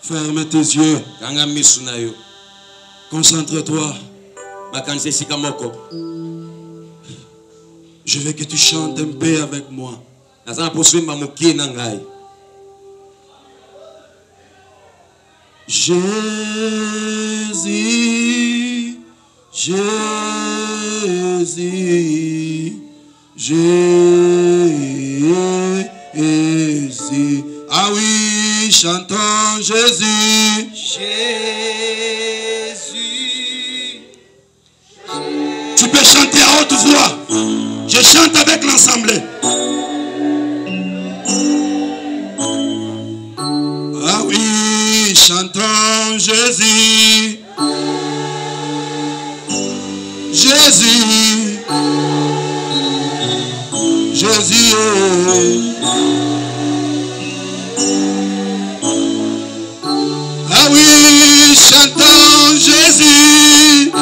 Ferme tes yeux. Concentre-toi. Je veux que tu chantes un peu avec moi. Jésus, Jésus, Jésus. Ah oui, chantons Jésus. Jésus. Tu peux chanter à haute voix. Je chante avec l'ensemble. Ah oui, chantons Jésus. Jésus. Jésus. Ah oui, chantons Jésus.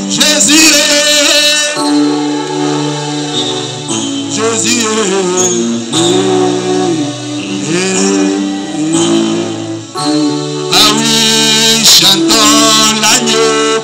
Jésus. Jésus. Ah oui, chantons l'agneau.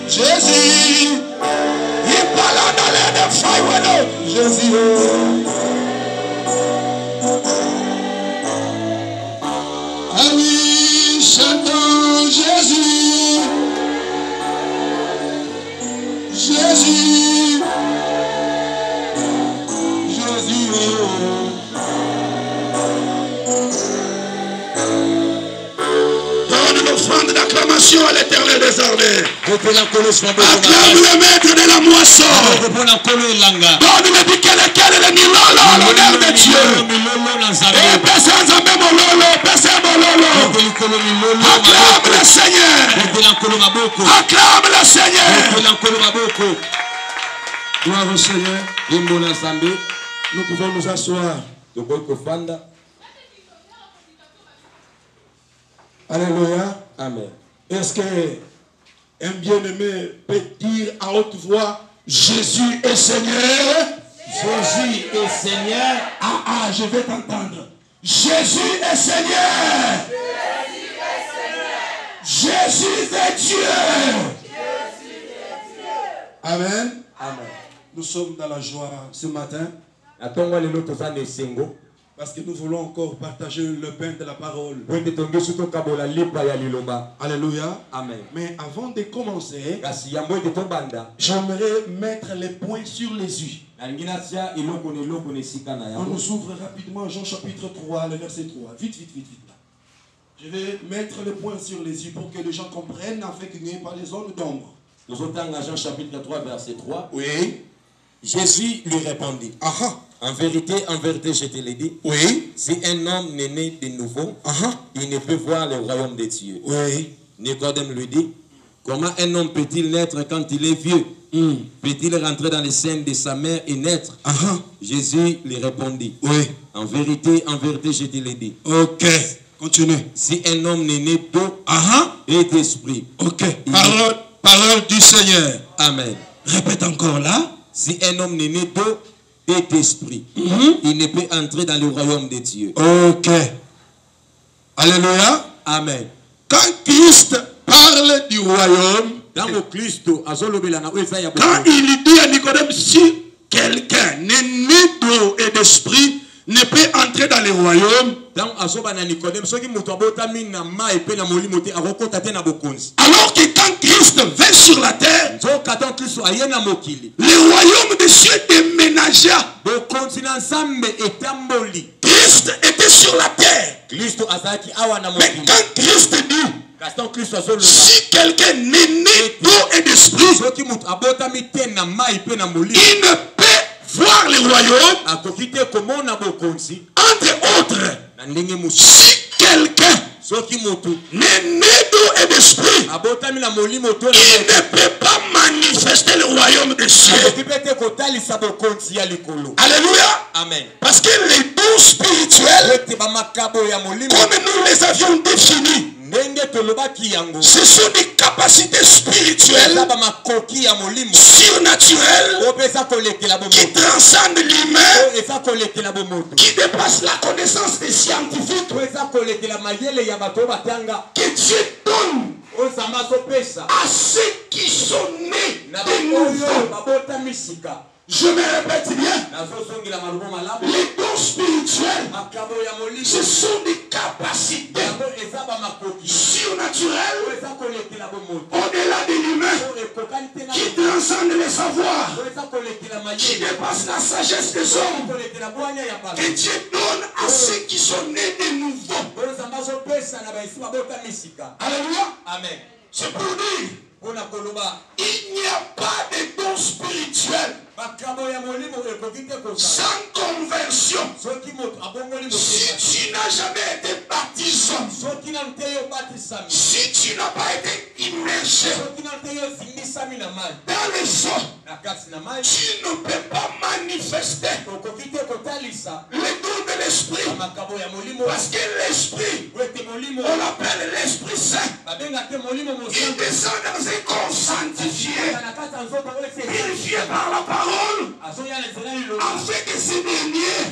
Jésus, il parle dans l'air de fire. Jésus, ah oui, chantons Jésus, Jésus, Jésus. Donne l'offrande d'acclamation à l'Éternel des armées. Acclame le maître de la moisson. Donne-le dit quel est le milolo, l'honneur de Dieu. Et personne n'a même mololo, personne mololo. Acclame le Seigneur. Acclame le Seigneur. Gloire au Seigneur. Nous pouvons nous asseoir. Alléluia. Amen. Est-ce que un bien-aimé peut dire à haute voix, Jésus est Seigneur? Jésus est Seigneur. Ah, je vais t'entendre. Jésus est Seigneur. Jésus est Seigneur. Jésus est Dieu. Jésus est Dieu. Amen. Amen. Nous sommes dans la joie ce matin. Parce que nous voulons encore partager le pain de la parole. Alléluia. Amen. Mais avant de commencer, j'aimerais mettre les points sur les yeux. On nous ouvre rapidement Jean chapitre 3, le verset 3. Vite, vite, vite, vite. Je vais mettre les points sur les yeux pour que les gens comprennent afin qu'il n'y ait pas les zones d'ombre. Nous sommes dans Jean chapitre 3, verset 3. Oui. Jésus lui répondit. En vérité, je te l'ai dit. Oui. Si un homme n'est né de nouveau, il ne peut voir le royaume de Dieu. Oui. Nicodème lui dit, comment un homme peut-il naître quand il est vieux? Peut-il rentrer dans les seins de sa mère et naître? Jésus lui répondit. Oui. En vérité, je te l'ai dit. Ok. Continue. Si un homme n'est né d'eau et d'esprit. Ok. Parole du Seigneur. Amen. Répète encore là. Si un homme n'est né d'eau et d'esprit, il ne peut entrer dans le royaume de Dieu. Ok. Alléluia. Amen. Quand Christ parle du royaume, quand il dit à Nicodème, si quelqu'un n'est né d'eau et d'esprit, ne peut entrer dans le royaume. Alors que quand Christ vint sur la terre, le royaume de Dieu déménagea. Christ était sur la terre. Mais quand Christ dit, Si quelqu'un n'est né d'eau et d'esprit, il ne peut voir le royaume. Entre autres, si quelqu'un n'est né d'eau et d'esprit, il ne peut pas manifester le royaume des cieux. Alléluia. Amen. Parce que les dons spirituels, comme nous les avions définis, ce sont des capacités spirituelles surnaturelles qui transcendent l'humain, qui dépassent la connaissance des scientifiques, que Dieu donne à ceux qui sont nés de nouveau. Je me répète bien, les dons spirituels, ce sont des capacités surnaturelles au-delà de l'humain, qui transcendent les savoirs, qui dépassent la sagesse des hommes, que Dieu donne à ceux qui sont nés de nouveau. Alléluia. Amen. C'est pour dire, il n'y a pas de dons spirituels sans conversion. Si tu n'as jamais été baptisé, si tu n'as pas été immergé dans les eaux, tu ne peux pas manifester les dons de l'esprit. Parce que l'esprit, on l'appelle l'Esprit Saint, il descend dans un corps sanctifié, purifié par la parole, afin que ces derniers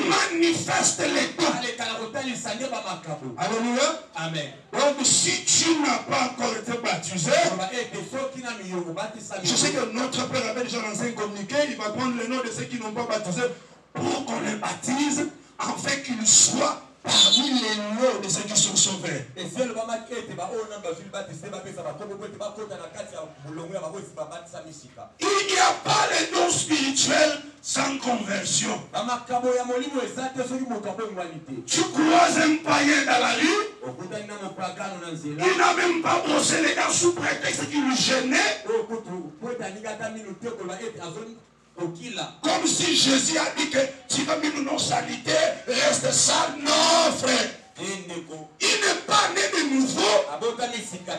manifestent les dons. Alléluia. Amen. Donc si tu n'as pas encore été baptisé, je sais que notre Père avait déjà lancé un communiqué, il va prendre le nom de ceux qui n'ont pas baptisé pour qu'on les baptise, afin qu'ils soient parmi les noms de ceux qui sont sauvés. Il n'y a pas les dons spirituels sans conversion. Tu croises un païen dans la rue, il n'a même pas brossé les dents sous prétexte qu'il lui gênait. Comme si Jésus a dit que tu vas mis nos saletés, reste sale. Non, frère. Il n'est pas né de nouveau.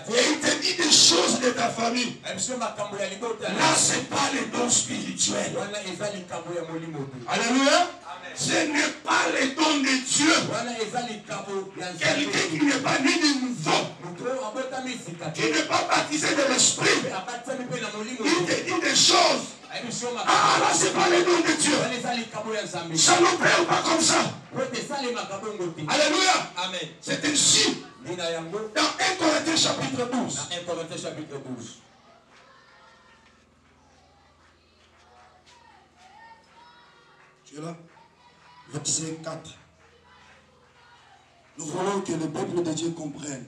Et il te dit des choses de ta famille. Là, ce n'est pas les dons spirituels. Alléluia. Ce n'est pas les dons de Dieu. Quelqu'un qui n'est pas né de nouveau, qui n'est pas baptisé de l'esprit, il te dit des choses. Ah, là, c'est pas les dons de Dieu. Ça ne perd pas comme ça. Alléluia. Amen. C'est ainsi. Dans 1 Corinthiens chapitre 12. 1 Corinthiens chapitre 12. Tu es là? Verset 4. Nous voulons que le peuple de Dieu comprenne.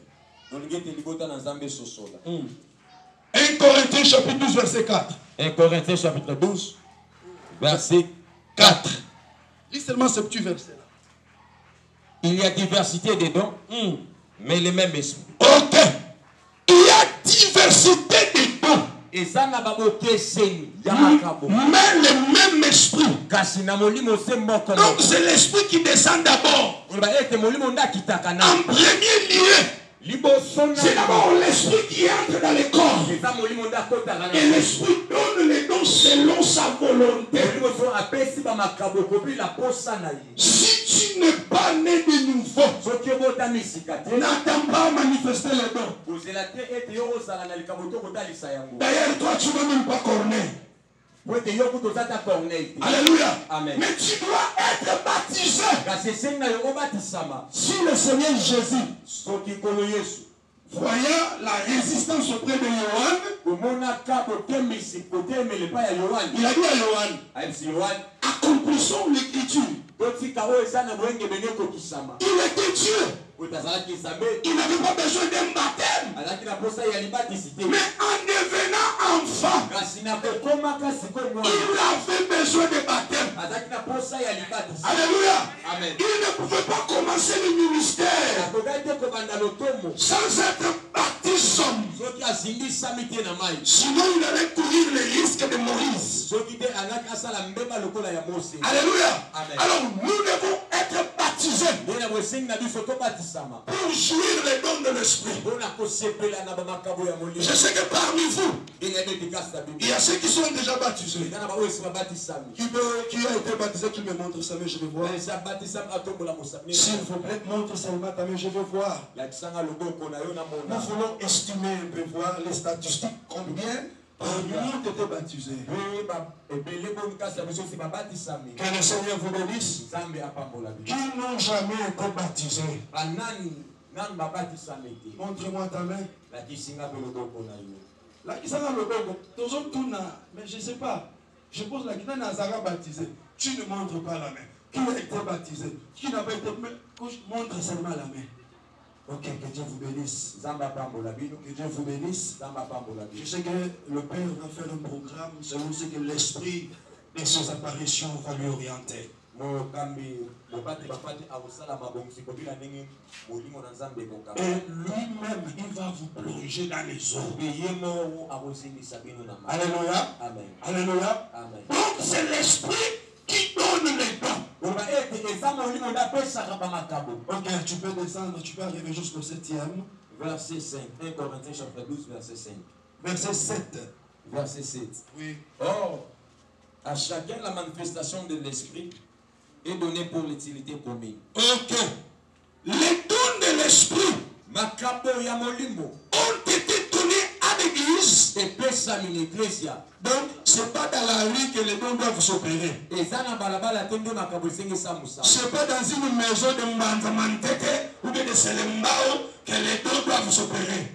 1 Corinthiens chapitre 12, verset 4. 1 Corinthiens chapitre 12, verset 4. Lis seulement ce petit verset-là. Il y a diversité des dons, mais le même esprit. Ok. Il y a diversité des dons, mais le même esprit. Donc c'est l'esprit qui descend d'abord. En premier lieu, c'est d'abord l'esprit qui entre dans le corps. Et l'esprit donne les dons selon sa volonté. Si tu n'es pas né de nouveau, n'attends pas manifester les dons. D'ailleurs, toi, tu ne vas même pas corner. Alléluia. Amen. Mais tu dois être baptisé. Si le Seigneur Jésus, voyant la résistance auprès de Yohan, il a dit à Yohan, accomplissons l'écriture. Il était Dieu. Il n'avait pas besoin d'un baptême. Mais en devenant enfant, il avait besoin de baptême. Alléluia. Amen. Il ne pouvait pas commencer le ministère sans être baptisé, sinon il allait courir le risque de Moïse. Alléluia. Alors nous devons être baptisés pour jouir les dons de l'esprit. Je sais que parmi vous, il y a ceux qui sont déjà baptisés. Qui a été baptisé, qui me montre sa main, je vais voir. S'il vous plaît, montre seulement ta main, je vais voir. Nous voulons estimer un peu, voir les statistiques, combien ont été baptisés. Que le Seigneur vous bénisse. Qui n'ont jamais été baptisés. Montre-moi ta main. Mais je ne sais pas. Je pose la question, Nazara baptisé. Tu ne montres pas la main. Qui a été baptisé? Qui n'a pas été baptisé? Montre seulement la main. Ok, que Dieu vous bénisse. Que Dieu vous bénisse. Je sais que le Père va faire un programme selon ce que l'esprit de ses apparitions va lui orienter. Et lui-même, il va vous plonger dans les eaux. Alléluia. Amen. Alléluia. Amen. Donc c'est l'esprit qui donne les dons. Ok, tu peux descendre, tu peux arriver jusqu'au 7e. Verset 5. 1 Corinthiens chapitre 12, verset 5. Verset 7. Verset 7. Oui. Or, à chacun la manifestation de l'esprit est donnée pour l'utilité commune. Ok. Les dons de l'esprit ont été donnés à l'église. Donc, ce n'est pas dans la rue que les dons doivent s'opérer. Ce n'est pas dans une maison de Mbanzamantete ou de Selembao que les dons doivent s'opérer.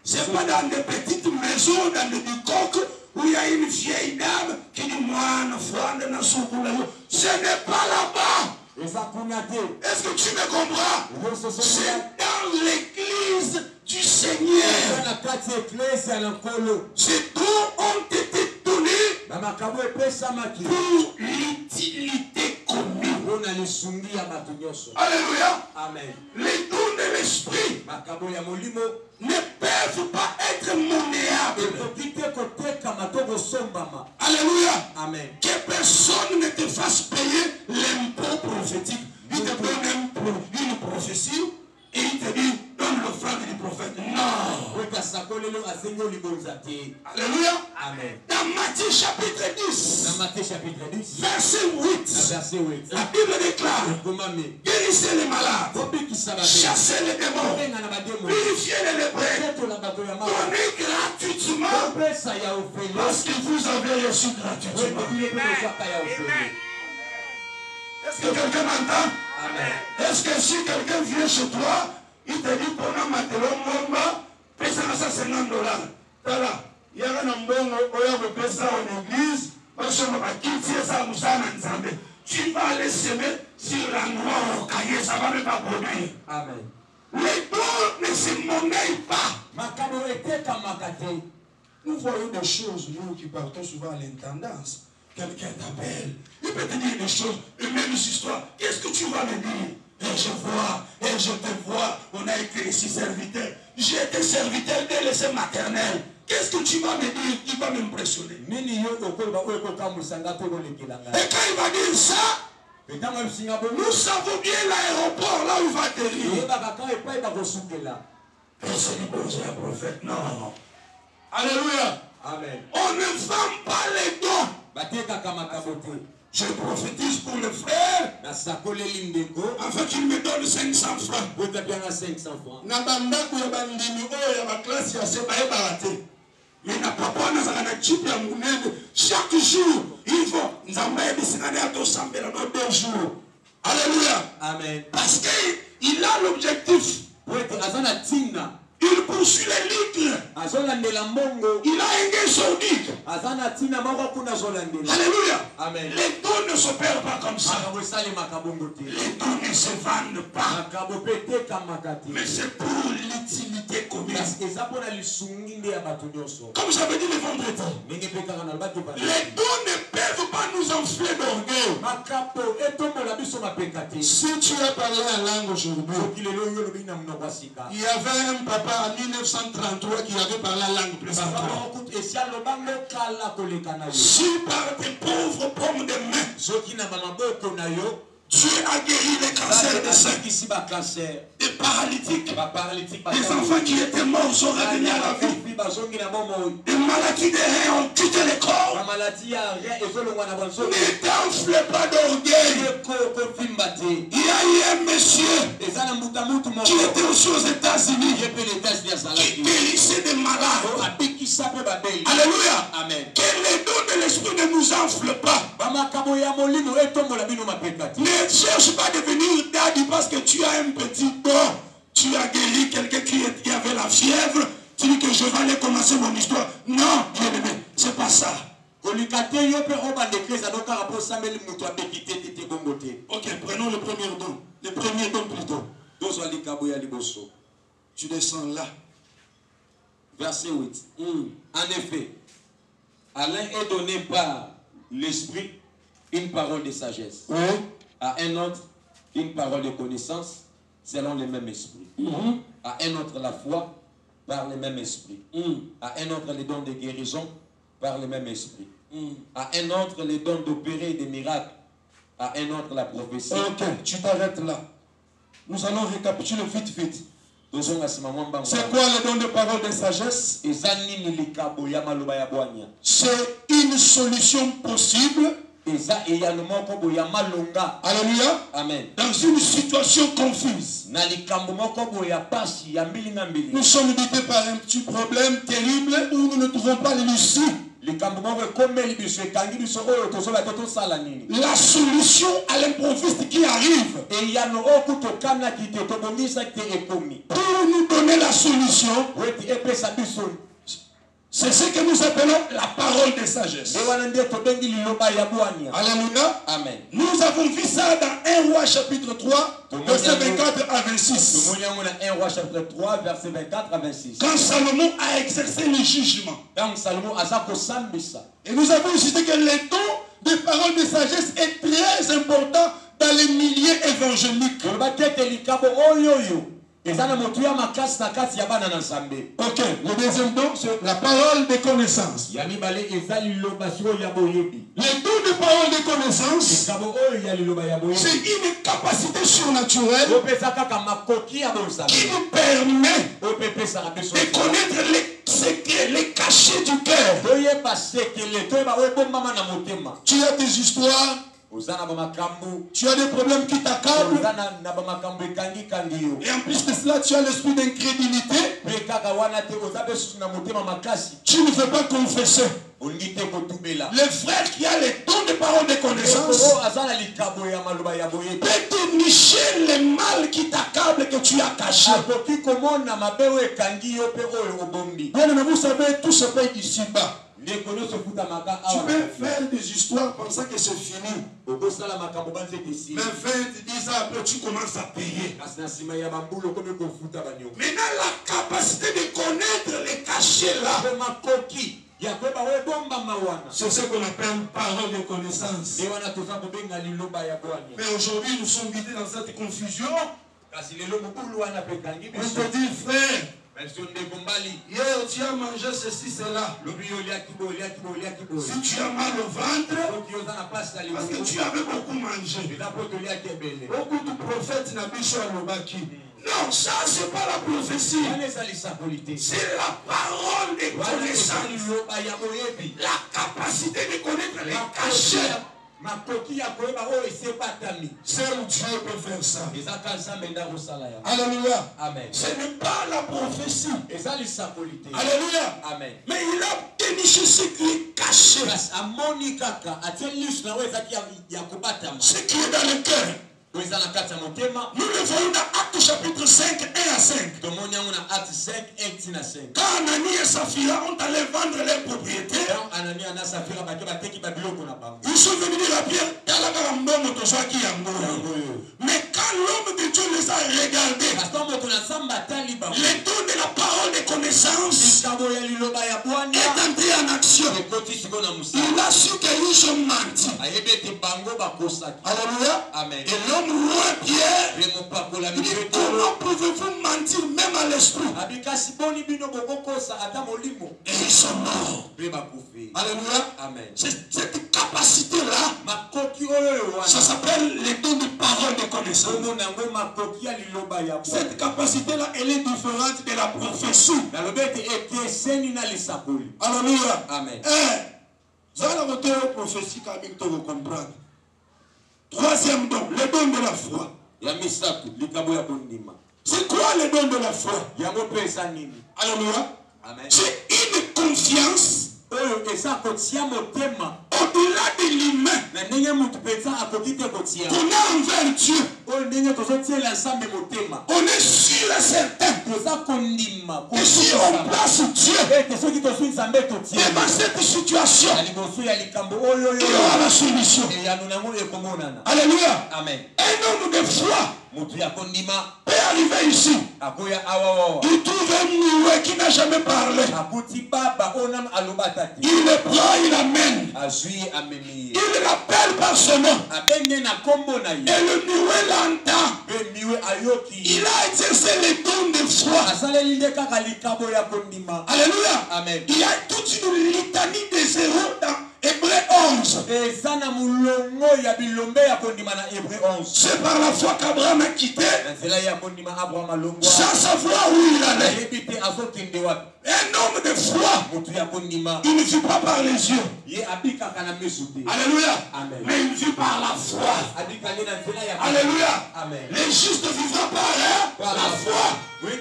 Ce n'est pas dans des petites maisons, dans des coques où il y a une vieille dame qui dit moi, ce n'est pas là-bas. Est-ce que tu me comprends? C'est dans l'église du Seigneur. Ces dons ont été donnés pour l'utilité commune. Alléluia. Amen. Les dons de l'esprit ne peuvent pas être monnayables. Alléluia. Amen. Que personne ne te fasse payer l'impôt prophétique. Il te donne une prophétie et il te dit donne l'offrande du prophète. Non. Alléluia. Amen. Dans Matthieu chapitre 10. Verset 8. La Bible déclare guérissez les malades, chassez les démons, purifiez les lépreux, donnez gratuitement parce que vous avez reçu gratuitement. Est-ce que quelqu'un m'entend? Est-ce que si quelqu'un vient chez toi, il te dit pour un matelot momba, paye ça $50. Tala, il y a un bon oya paye ça en église, parce que ma quitte ça moussa n'ensemble. Tu vas les semer sur l'endroit au cahier, ça va même pas produire. Amen. Les dons ne se monnaient pas. Nous voyons des choses, nous qui partons souvent à l'intendance. Quelqu'un t'appelle, il peut te dire des choses, une même histoire. Qu'est-ce que tu vas me dire? Et je vois, et je te vois, on a écrit ici serviteur. J'ai été serviteur dès le sein maternel. Qu'est-ce que tu vas me dire qui va m'impressionner? Et quand il va dire ça, nous savons bien l'aéroport là où il va atterrir. Personne ne pose un prophète, non. Alléluia. Amen. On ne vend pas les dons. Je prophétise pour le frère afin qu'il me donne 500 francs. Chaque jour, ils vont. Alléluia. Amen. Parce qu'il a l'objectif. Il poursuit les ligues. Il a un gain saoudite. Alléluia. Amen. Les dons ne s'opèrent pas comme ça. Les dons ne se vendent pas. Mais c'est pour l'utilité commune. Comme j'avais dit le vendredi. Les dons ne peuvent pas nous enfler d'orgueil. Si tu as parlé en langue aujourd'hui, il y avait un papa en 1933 qui avait parlé en langue présentement. Si par tes pauvres pommes de main, tu as guéri les cancers de sein, des paralytiques, des enfants qui étaient morts sont revenus à la vie, des maladies des reins ont quitté le corps. Ne t'enfle pas d'orgueil. Il y a eu un monsieur qui était aussi aux États-Unis, qui guérissait des malades. Alléluia. Amen. Que les dons de l'esprit ne nous enflent pas. Ne cherche pas à devenir daddy parce que tu as un petit don. Tu as guéri quelqu'un qui avait la fièvre. Tu dis que je vais aller commencer mon histoire. Non, bien-aimé, c'est pas ça. Ok, prenons le premier don. Le premier don plutôt. Tu descends là. Verset 8. En effet, à l'un est donné par l'esprit une parole de sagesse. Oui. À un autre, une parole de connaissance selon le même esprit. À un autre, la foi par le même esprit. À un autre, les dons de guérison par le même esprit. À un autre, les dons d'opérer des miracles. À un autre, la prophétie. Ok, tu t'arrêtes là. Nous allons récapituler vite. C'est quoi le don de parole de sagesse? C'est une solution possible. Alléluia. Amen. Dans une situation confuse. Nous sommes guidés par un petit problème terrible où nous ne trouvons pas l'issue. La solution à l'improviste qui arrive. Pour nous donner la solution, c'est ce que nous appelons la parole de sagesse. Alléluia. Amen. Nous avons vu ça dans 1 Roi chapitre 3, verset 24 à 26. 1 Roi chapitre 3, verset 24 à 26. Quand Salomon a exercé le jugement. Et nous avons cité que le don de parole de sagesse est très important dans les milieux évangéliques. Ok, le deuxième don, c'est la parole de connaissance. Le don de parole de connaissance, c'est une capacité surnaturelle qui nous permet de connaître les secrets, les cachets du cœur. Tu as des histoires. Tu as des problèmes qui t'accablent. Et en plus de cela, tu as l'esprit d'incrédulité. Tu ne veux pas confesser. Le frère qui a les dons de parole de connaissance peut dénicher le mal qui t'accable, que tu as caché. Bien, mais vous savez, tout se paye ici-bas. Tu peux faire des histoires pensant que c'est fini. Mais 20, 10 ans après, tu commences à payer. Maintenant, la capacité de connaître les cachets là, c'est ce qu'on appelle parole de connaissance. Mais aujourd'hui, nous sommes guidés dans cette confusion. On te dit, frère, hier tu as mangé ceci, cela. Si tu as mal au ventre, parce que tu avais beaucoup mangé. Beaucoup de prophètes n'habitent à l'Obaki. Non, ça c'est pas la prophétie. C'est la parole de connaissance. La capacité de connaître les cachets. C'est où Dieu peut faire ça. Alléluia. Amen. Ce n'est pas la prophétie. Alléluia. Amen. Mais il a déniché ce qui est caché. Ce qui est dans le cœur. Nous le voyons dans Actes chapitre 5, 1 à 5. Quand Anani et Saphira ont allé vendre leurs propriétés, ils sont venus dire à Pierre, mais quand l'homme de Dieu les a regardés, les dons de la parole de connaissance est entré en action. Il a su qu'ils ont menti. Alléluia. Amen. Et l'homme roi Pierre dit, dit, comment pouvez-vous mentir même à l'esprit? Et ils sont morts. Alléluia. Amen. Cette capacité-là, ça s'appelle les dons de parole de connaissance. Cette capacité-là, elle est différente de la prophétie. Alléluia. Amen. Ça, la prophétie, quand même, vous comprendre. Troisième don, le don de la foi. C'est quoi le don de la foi? Alléluia. C'est une confiance au-delà de l'humain qu'on a envers Dieu. On est sûr et certain que si on place Dieu devant cette situation, il y aura la solution. Alléluia. Amen. Un homme de foi peut arriver ici. Il trouve un muet qui n'a jamais parlé. Il le prend, il l'amène. Il l'appelle par son nom. Et le muet l'entend. Il a exercé les dons de foi. Alléluia. Amen. Il y a toute une litanie de zéros dans Hébreu 11. C'est par la foi qu'Abraham a quitté sans savoir où il allait. Un homme de foi, il ne vit pas par les yeux. Alléluia. Amen. Mais il vit par la foi. Alléluia. Amen. Les justes vivent par la foi. Nous ne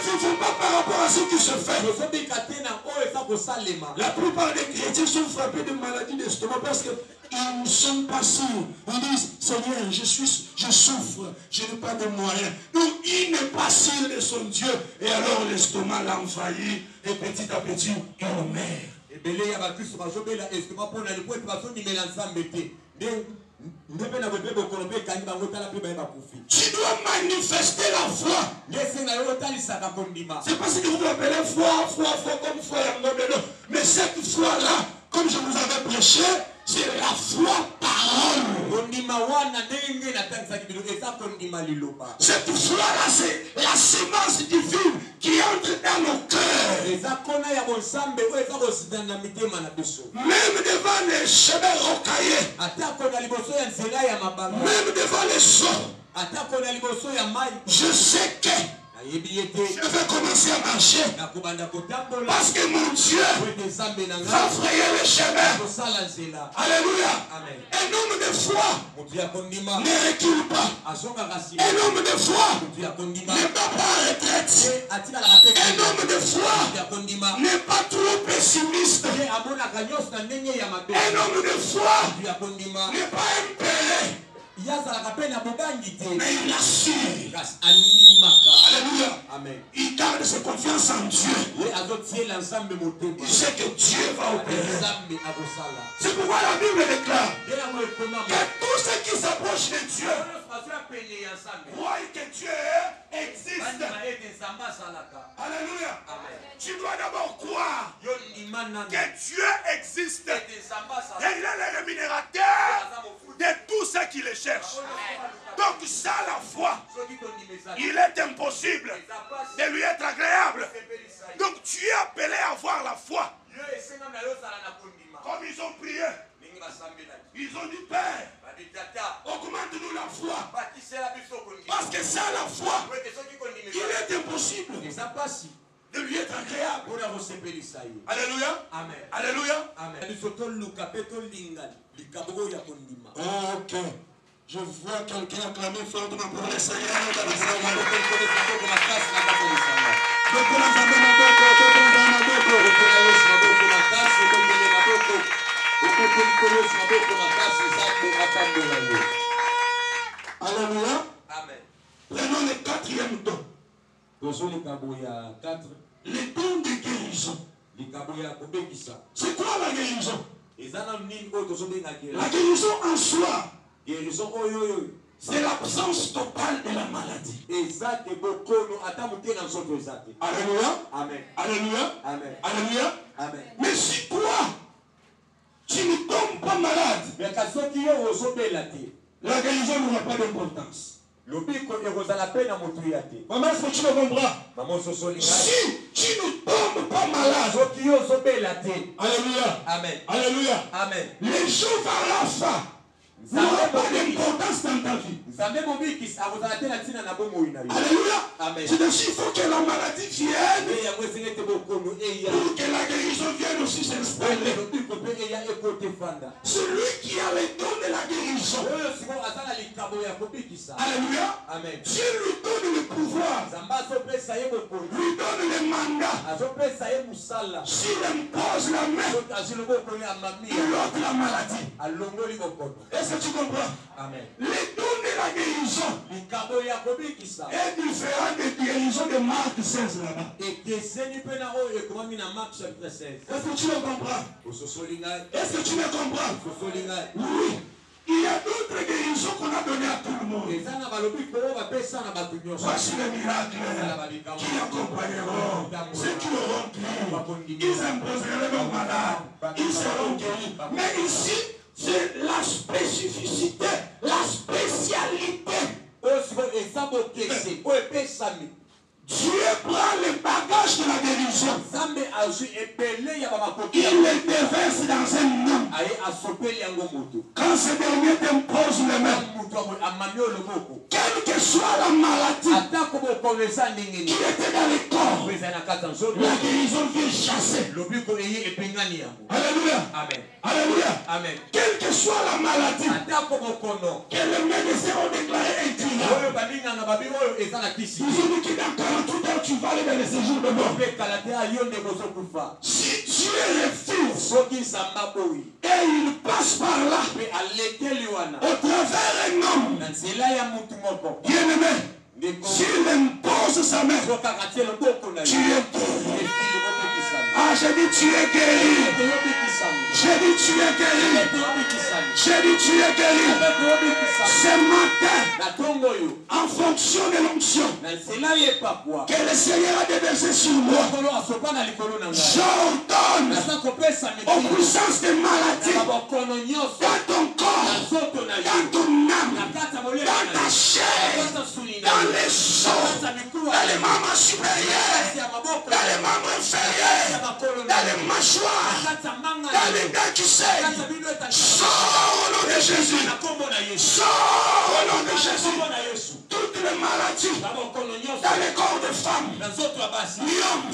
vivons pas par rapport à ce qui se fait. La plupart des chrétiens sont frappés de maladies d'estomac parce qu'ils ne sont pas sûrs. Ils disent, Seigneur, je souffre, je n'ai pas de moyens. Donc il n'est pas sûr de son Dieu. Et alors l'estomac l'envahit et petit à petit, il meurt. Tu dois manifester la foi. C'est pas ce que vous appelez foi comme foi. Mais cette foi-là, comme je vous avais prêché, c'est la foi parole. Cette foi-là, c'est la semence divine qui entre dans nos cœurs. Même devant les chemins rocaillés, même devant les eaux, je sais que je vais commencer à marcher parce que mon Dieu va frayer le chemin. Alléluia. Un homme de foi ne recule pas. Un homme de foi n'est pas à retraite. Un homme de foi n'est pas trop pessimiste. Un homme de foi n'est pas impellé. Mais il assure. Alléluia. Amen. Il garde sa confiance en Dieu. Il sait que Dieu va opérer. C'est pourquoi la Bible déclare que tout ce qui s'approche de Dieu croit que Dieu existe. Alléluia. Tu dois d'abord croire que Dieu existe. Et il est le rémunérateur de tous ceux qui le cherchent. Donc ça, la foi, il est impossible de lui être agréable. Donc tu es appelé à avoir la foi. Comme ils ont prié, ils ont dit, Père, augmente-nous la foi. Parce que ça, la foi, il est impossible de lui être agréable. Alléluia. Amen. Alléluia. Amen. Ok. Je vois quelqu'un acclamer fortement pour le Seigneur. Alléluia. Amen. Prenons le quatrième don. Les dons de guérison. C'est quoi la guérison? La guérison en soi, c'est l'absence totale de la maladie. Alléluia. Amen. Alléluia. Amen. Alléluia. Amen. Mais si toi, tu ne tombes pas malade, Mais quand soki yo ozobela te, la guérison n'aura pas d'importance. lobiko ekozala pe na motu ya te. Maman, est-ce que tu me comprends? Maman sosolinga. Si tu ne tombes pas malade, Soki yo ozobela te. alléluia, Amen. alléluia, Amen. les jours à la fin n'auront pas d'importance dans ta vie. Nzambe mobikisi akozala te na ntina na bomoi na yo. Alléluia. Amen. C'est-à-dire qu'il faut que la maladie vienne Pe yango esengi ete bokono eya. pour que la guérison vienne aussi s'installer. Lobiko pe eya ekote fanda. Celui qui a les dons de la guérison, Oyo sikoyo aza na likambo ya kobikisa. alléluia, Amen. Dieu lui donne le pouvoir, Nzambe azopesa ye bokono. lui donne le mandat. Azopesa ye mosala. S'il impose la main, Soki azwi loboko ya mami. il ôte la maladie. Alongoli bokono. Est-ce que tu comprends? Amen. Les dons de la guérison Likambo ya kobikisa. est différent des guérisons de Marc 16 là-bas. Ekeseni mpe na oyo ekomami na Marc chapitre 16. Est-ce que tu me comprends? Ososoli ngai. Est-ce que tu me comprends? Ososoli ngai. Oui. Il y a d'autres guérisons qu'on a données à tout le monde. Eza na balobiko oyo bapesa na bato nyonso. Voici les miracles qui accompagneront ceux qui auront cru. Ils imposeront leurs malades. Ils seront guéris. Mais ici, c'est la spécificité, la spécialité. Oyo sikoyo eza bokese oyo epesami. Dieu prend le bagage de la guérison. Nzambe azwi ebele ya bamakoki. Il le déverse dans un homme. Aye asopeli yango moto. Quand ce dernier t'impose les mains, Moto amami oyo loboko. quelle que soit la maladie Atako bokono eza ndenge qui nini. était dans le corps, Eza na kati ya nzoto. la guérison vient chasser. Lobiko eye epengani yango. Alléluia. Amen. Alléluia. Amen. Quelle que soit la maladie Atako bokono. que les médecins ont déclaré incurable, Oyo balinganga babi oyo eza na kisi. ils ont dit que dans 48 heures, tu vas aller dans les séjours de mort. Mpe kala te ayo nde kozokufa. Si Dieu refuse Soki nzamba boyi. et il passe par là, Mpe alekeli wana. au travers un homme, Na nzela ya mutu moko. bien-aimé, Ndeko. s'il impose sa main, Sokaka tie loboko na tu yo. es guéri. Efili obikisami. Ah, j'ai dit tu es guéri. Ete obikisami. J'ai dit tu es guéri. Ete obikisami. J'ai dit tu es guéri. Ete obikisami. Ce matin, Na tongo yo. en fonction de l'onction Na nzela yepakwa. que le Seigneur a déversé sur moi, Mokolo asopa na likolo na ngai. j'ordonne Naza kopesa aux miti. puissances de maladie Na babokono nyonso. dans ton Na corps, nzoto na dans yo. ton Na âme, kati ya molemo dans na ta yo. chair, Na kati ya suni na dans yo. les Na os, kati ya mikuwa dans na les yo. membres Na supérieurs, kati ya maboko dans na les yo. membres Na kati ya inférieurs, makolo na dans les yo. mâchoires, Na kati ya manga na dans yo. les dents qui Na saignent. kati ya bino etandika. Sors au nom de Jésus. Na kombo na Yesu. Sors au nom de Na Jésus. kombo na Yesu. Toutes les maladies Na babokono nyonso. dans les corps des femmes, Na nzoto ya basi. myome,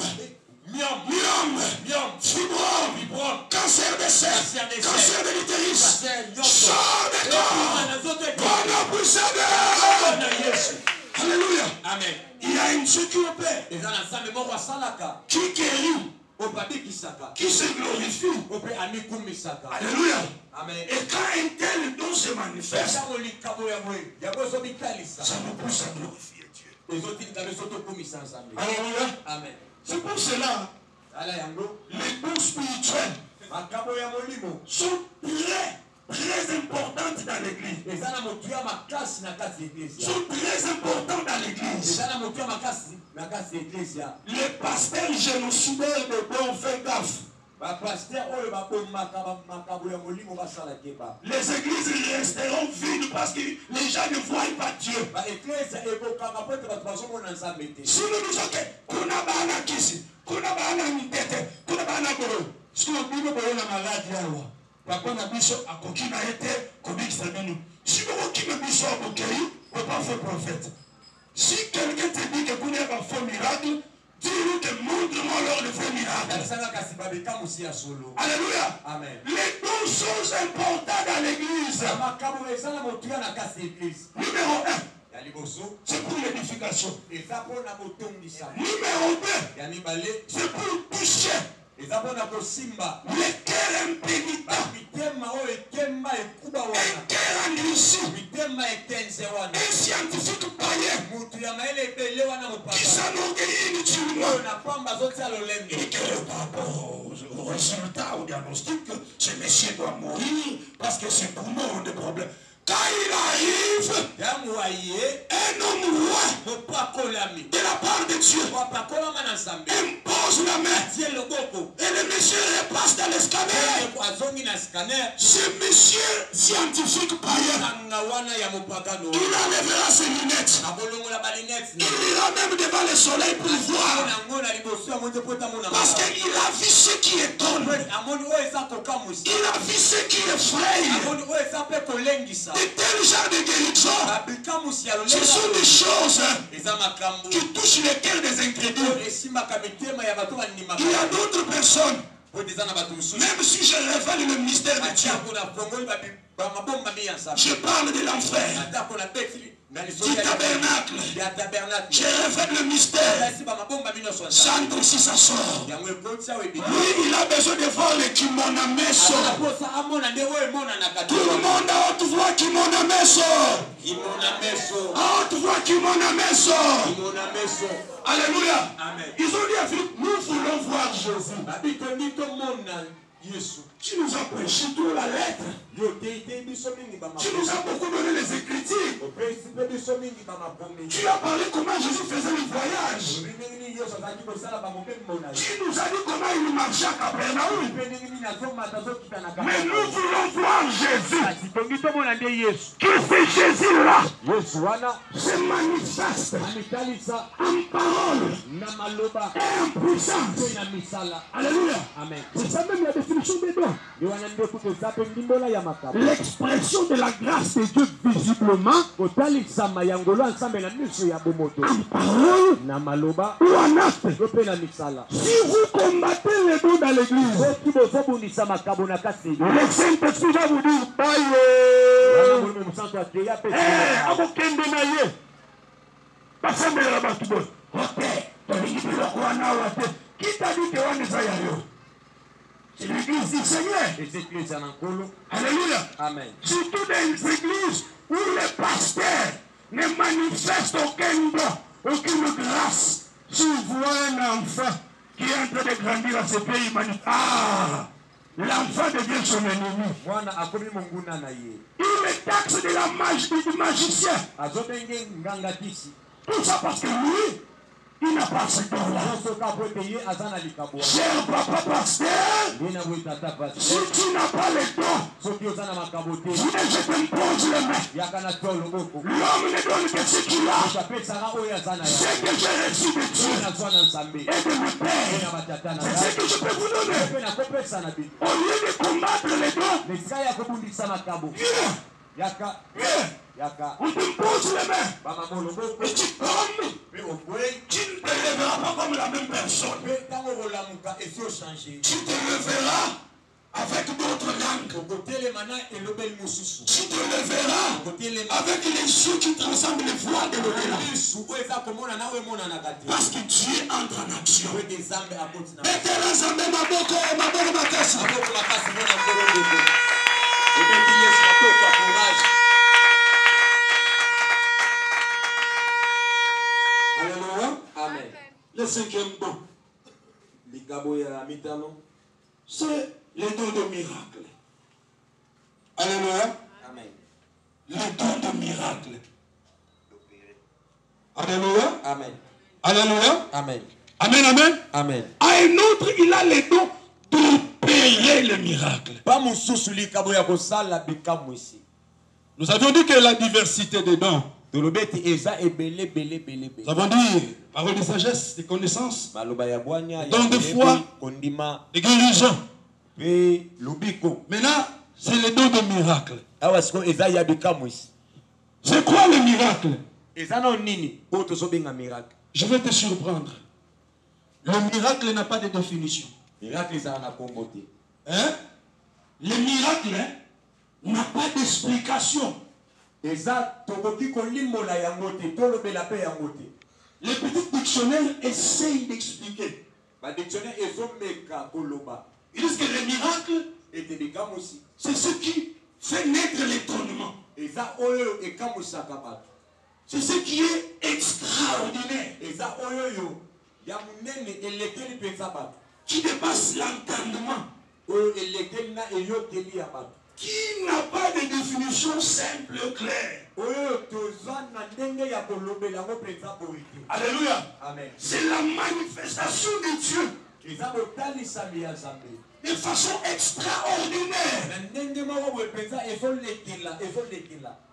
Myome. myome, Myome. fibrome, Fibrome. cancer des seins, Cancer des seins. cancer de l'utérus. Cancer nyonso. Sors des corps. Na nzoto ya Au nom puissant de kombo na Yesu. Alléluia. Amen. Il y a une Dieu qui opère, Eza na nzambe moko asalaka. qui guérit, Ope abikisaka. qui se glorifie. Ope amikumisaka. Alléluia. Amen. Et quand un tel don se manifeste, Ntango likambo ya boye yango ezobitalisa. ça nous pousse à glorifier Dieu. Ezotinda biso tokumisa nzambe. Alléluia. Amen. C'est pour cela, Tala yango les dons spirituels makambo ya molimo sont très importantes dans l'église. eza na motu ya makasi na kati ya eklezia. Sont très importants dans l'église. Eza na motu ya makasi na kati ya eklezia. Les pasteurs génocidaires de bons fait gaffe. Bapaster oyo babomaka makambo ya molimo basala keba. Les églises resteront vides parce que les gens ne voient pas Dieu. Baeklezia ekokanga po ete bato bazomona nzambe te. Si nous disons que kuna bana kisi, kuna bana mitete, kuna bana boro, si nous disons que na malade yawa, papa na biso akoki na ete kobikisa bino. Si vous qui me biso abokei, on pas faire prophète. Si quelqu'un te dit que kuna ba faux miracle, dis-lui que montre-moi leur de faux miracle. Yalisanga kasi babekamusi ya solo. Alléluia. Amen. Les deux choses importantes dans l'église. Makambo eza na motu ya na kati ya eklise. Numéro 1, Ya liboso c'est pour l'édification. eza mpona kotongisa. Numéro 2, Ya mibale c'est pour toucher eza mpona kosimba les cœurs impénitents, mitema oyo ekemba ekuba un wana, cœur endurci, mitema ekenze wana, un scientifique païen mutu ya mayele ebele wana qui mopaka s'enorgueillit inutilement. oyo na pamba azotia lolendo. Et que par rapport aux résultats, au diagnostic, ce monsieur doit mourir parce que c'est pour nous des problèmes. Quand il arrive, Yango aye un homme roi mopakolami de la part de Dieu mopakolama na Nzambe impose pose la main. Et le monsieur repasse dans le scanner. Ce monsieur scientifique païen, il enlèvera ses lunettes. Il ira même devant le soleil pour voir. Parce qu'il a vu ce qui étonne. Il a vu ce qui effraie. De tels genres de guérison, ce sont des choses qui touchent les cœurs des incrédules. Il y a d'autres personnes, même si je révèle le mystère de Dieu, je parle de l'enfer, du tabernacle, je révèle le mystère. Centre si ça sort. Lui, il a besoin de voir le kimonameso. Tout le monde a haute voix kimonameso. A haute voix kimonameso. Alléluia. Ils ont dit à Philippe, nous voulons voir Jésus. Tu nous as prêché toute la lettre. Tu nous as beaucoup donné les Écritures. Tu as parlé comment Jésus faisait le voyage. Tu nous as dit comment il marchait à Capernaum. Mais nous voulons voir Jésus. Qui fait Jésus-là se manifeste en parole et en puissance. Alléluia. Amen. C'est ça même la définition des dons. L'expression de la grâce de Dieu visiblement en parole ou en acte. Si vous combattez les dons dans l'église, le Saint-Esprit va vous dire qui t'a dit que on est c'est l'église du Seigneur. Alléluia. Amen. Surtout dans les églises où les pasteurs ne manifestent aucun don, aucune grâce. Si vous voyez un enfant qui est en train de grandir à ce pays, l'enfant devient son ennemi. Il me taxe de la magie du magicien. Tout ça parce que lui, il n'a pas ce don-là. Cher papa pasteur, si tu n'as pas le don, je t'impose les mains. L'homme ne donne que ce qu'il a. Ce que j'ai reçu de Dieu et de mon Père, c'est ce que je peux vous donner. Au lieu de combattre les dons, on te pose les mains. Et tu tombes. Tu ne te lèveras pas comme la même personne. Tu te lèveras avec d'autres langues. Tu te lèveras avec les yeux qui transcendent les voies de l'au-delà. Parce que Dieu entre en action. Amen. Le cinquième don, c'est le don de miracle. Alléluia. Amen. Le don de miracle. Alléluia. Amen. Alléluia. Amen. Amen, amen. Amen. À un autre, il a le don d'opérer le miracle. Nous avions dit que la diversité des dons. Nous avons dit parole de sagesse, de connaissance, don de foi, de guérison. Maintenant, c'est le don de miracle. C'est quoi le miracle? Je vais te surprendre. Le miracle n'a pas de définition. Hein? Le miracle n'a pas d'explication. Le petit dictionnaire essaye d'expliquer. Ils disent que le miracle, c'est ce qui fait naître l'étonnement. C'est ce qui est extraordinaire. Qui dépasse l'entendement. Qui n'a pas de définition simple et claire. Alléluia. Amen. C'est la manifestation de Dieu de façon extraordinaire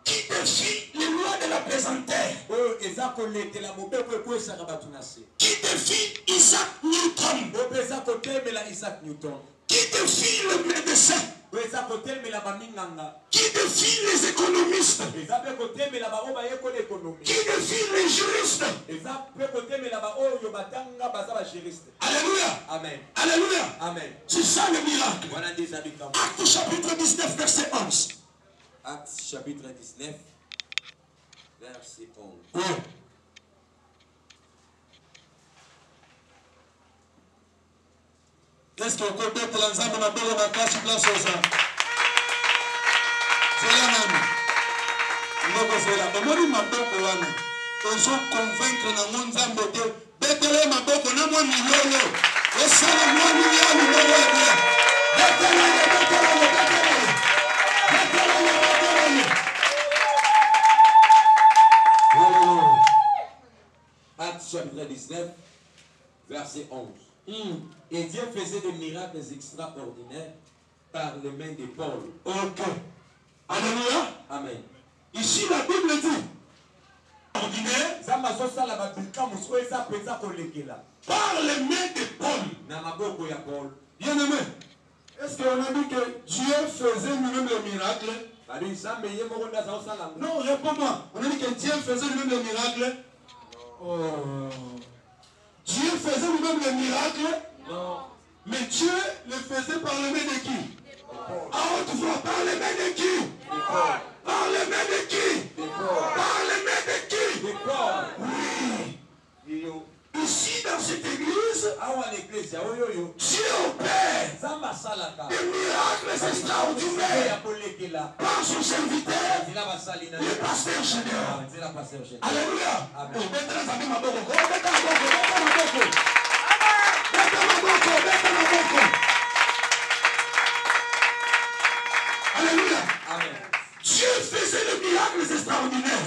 qui défie les lois de la pesanteur, qui défie Isaac Newton, qui défie le médecin, qui défie les économistes, qui défie les juristes. Alléluia. Amen. Alléluia. Amen. C'est ça le miracle. Acte chapitre 19, verset 11. Acte chapitre 19, verset 11. Oui. Est-ce qu'on peut mettre l'ensemble dans la classe place ça? C'est là même. Donc c'est là. Comment il m'a beaucoup là? Ils sont convaincre dans mon zambo de Betele m'a beaucoup na moi milolo. Et ça la moi milolo milolo. Betele. Acte chapitre 19, verset 11. Et Dieu faisait des miracles extraordinaires par les mains de Paul. Ok. Alléluia. Amen. Ici la Bible dit ordinaire par les mains de Paul. Bien aimé, est-ce qu'on a dit que Dieu faisait lui-même les miracles? Non, réponds-moi. On a dit que Dieu faisait lui-même les miracles? Oh. Dieu faisait lui-même les miracles? Non. Mais Dieu le faisait par les mains de qui? À haute voix, par les mains de qui? Par les mains de qui? Par les mains de qui? Oui. Ici dans cette église, Dieu opère des miracles extraordinaires par son serviteur, le pasteur général. Alléluia. Alléluia. Dieu faisait des miracles extraordinaires.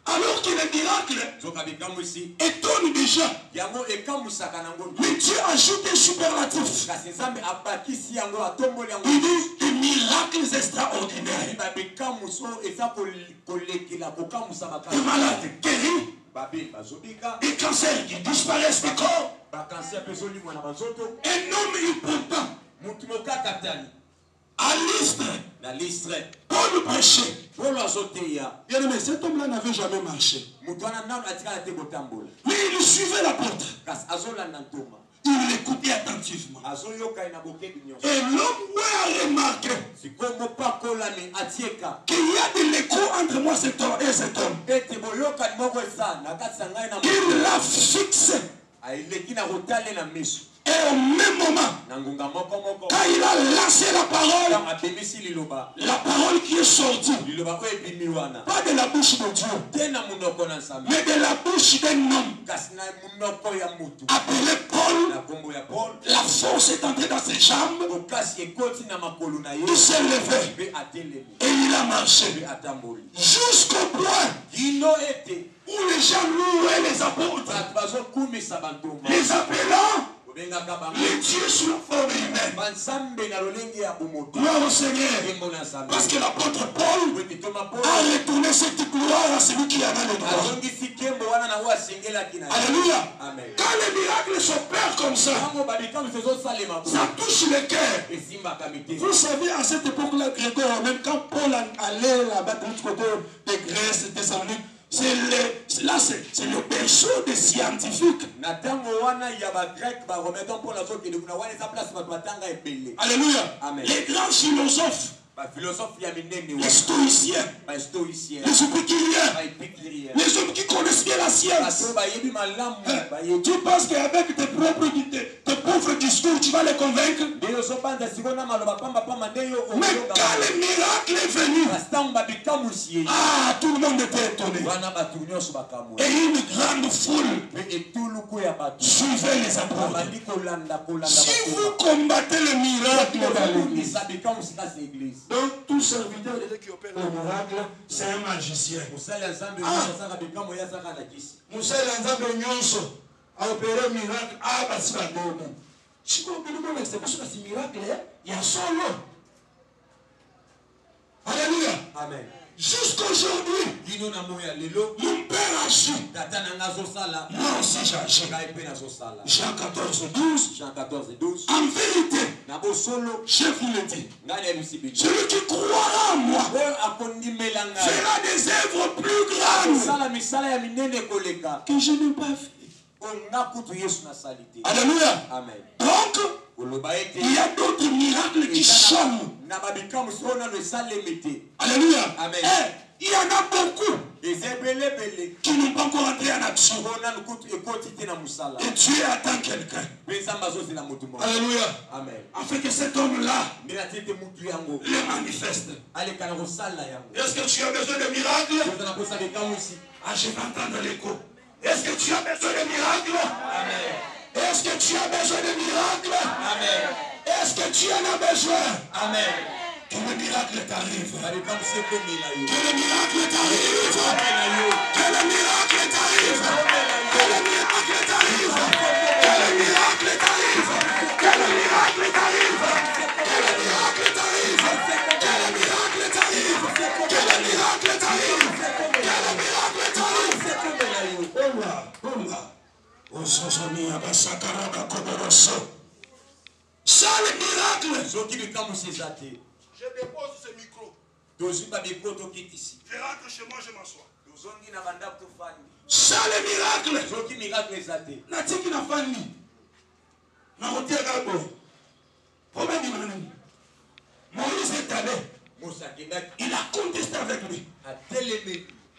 Alors que les miracles étonnent déjà. Mais Dieu ajoute des superlatifs. Il dit des miracles extraordinaires. Des malades guéris. Des cancers qui disparaissent du corps. Un homme important. À Lystre, Paul prêchait. Bien aimé, cet homme-là n'avait jamais marché. Mais il suivait l'apôtre. Il l'écoutait attentivement. Et l'homme a remarqué qu'il y a de l'écho entre moi et cet homme. Il l'a fixé. Et au même moment, quand il a lancé la parole qui est sortie, pas de la bouche de Dieu, mais de la bouche d'un homme appelé Paul, la force est entrée dans ses jambes, il s'est levé et il a marché jusqu'au point où les gens louaient les apôtres, les appelant les dieux sous la forme humaine. Gloire au Seigneur. Parce que l'apôtre Paul a retourné cette gloire à celui qui en a le droit. Alléluia. Quand les miracles s'opèrent comme ça, ça touche le cœur. Vous savez, à cette époque-là, Grégoire, même quand Paul allait là-bas de l'autre côté de Grèce, de Thessalonique, c'est le berceau des scientifiques. Alléluia. Amen. Les grands philosophes, les stoïciens, les épicuriens, les hommes qui connaissent bien la science. Tu penses qu'avec tes propres pauvre discours, tu vas les convaincre. Mais quand le miracle est venu, ah, tout le monde était étonné. Et une grande foule suivait les apôtres. Si vous combattez le miracle dans l'église, donc tout serviteur de Dieu qui opère le miracle, c'est un magicien. Musala nzambe nyonso a opéré un miracle à Basibadome. Si vous avez un miracle, il y a solo. Alléluia. Amen. Jusqu'aujourd'hui, mon père agit. Moi aussi j'agis. Jean 14:12. En vérité, je vous le dis, celui qui croira en moi fera des œuvres plus grandes que je n'ai pas fait. Alléluia. Amen. Donc, il y a d'autres miracles qui chantent. Alléluia. Amen. Et il y en a beaucoup qui n'ont pas encore entré en action. Et Dieu attend quelqu'un. Alléluia. Amen. Afin que cet homme-là le manifeste. Est-ce que tu as besoin de miracles? Ah, je vais entendre l'écho. Est-ce que tu as besoin de miracles? Amen. Est-ce que tu as besoin de miracles? Amen. Est-ce que tu en as besoin? Amen. Que le miracle t'arrive. Que le miracle t'arrive. Que le miracle t'arrive. Que le miracle t'arrive. Que le miracle t'arrive. Que le miracle t'arrive. Que le miracle t'arrive. Que le miracle t'arrive. Que le miracle t'arrive. Que le miracle t'arrive. Que le miracle t'arrive. Ça le miracle. Je dépose ce micro. Je rentre chez moi, je m'assois. Ça le miracle. Natiki na fani. Na hotel galbo. Moïse est allé. Il a contesté avec lui.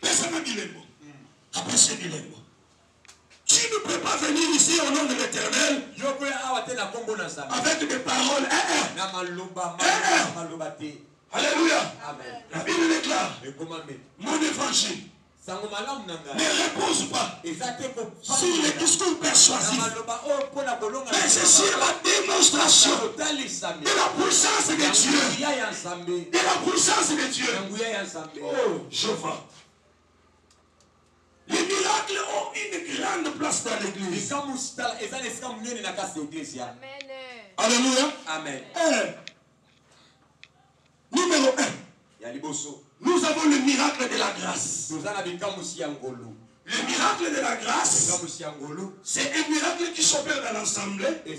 Personne n'a dit les mots. Après c'est dit les mots. Tu ne peux pas venir ici au nom de l'Éternel avec des paroles. Alléluia. Amen. La Bible déclare, mon évangile ne repose pas sur les discours persuasifs, mais c'est sur la démonstration de la puissance de Dieu. De la puissance de Dieu. Oh, je vois. Les miracles ont une grande place dans l'église. Amen. Alléluia. Amen. Numéro 1. Nous avons le miracle de la grâce. Le miracle de la grâce, c'est un miracle qui s'opère dans l'assemblée et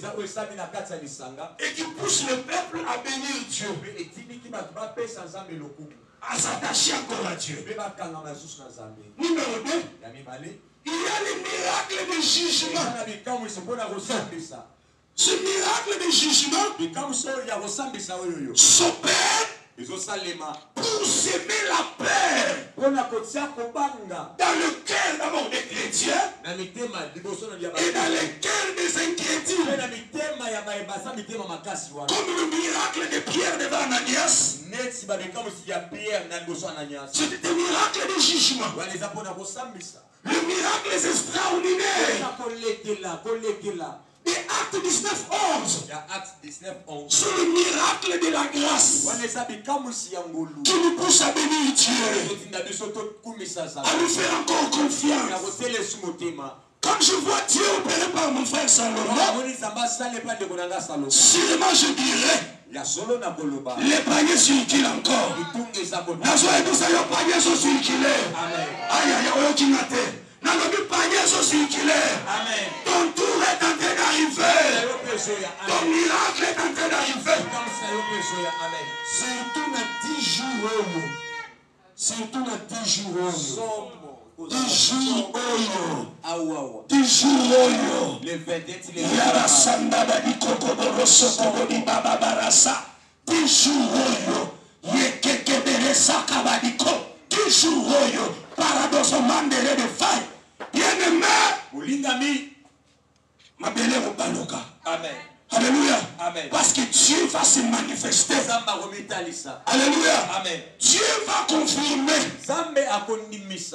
qui pousse le peuple à bénir Dieu, à s'attacher encore à Dieu. Numéro 2, il y a le miracle de jugement. Ce miracle de jugement s'opère pour semer la paix dans le cœur d'abord des chrétiens et dans le cœur des inquiétudes. Comme le miracle de Pierre devant Ananias, c'était un miracle de jugement. Le miracle est extraordinaire. Et Acte 19:11. Sur le miracle de la grâce qui nous pousse à bénir Dieu, à lui faire encore confiance. Quand je vois Dieu opérer par mon frère Salomon, sûrement je dirais les paniers circulent encore. Ton tour est en train d'arriver. Ton miracle est en train d'arriver. Surtout dans 10 jours. Surtout dans 10 jours. 10 jours. 10 jours. Yara Sandaba di Kokoboro Sokobo di Baba Barasa. 10 jours. Yekekebere Sakabadiko. 10 jours. Paradoxo Mandere de Faille. Bien-aimé, Amen. Alléluia. Amen. Parce que Dieu va se manifester. Alléluia. Amen. Dieu va confirmer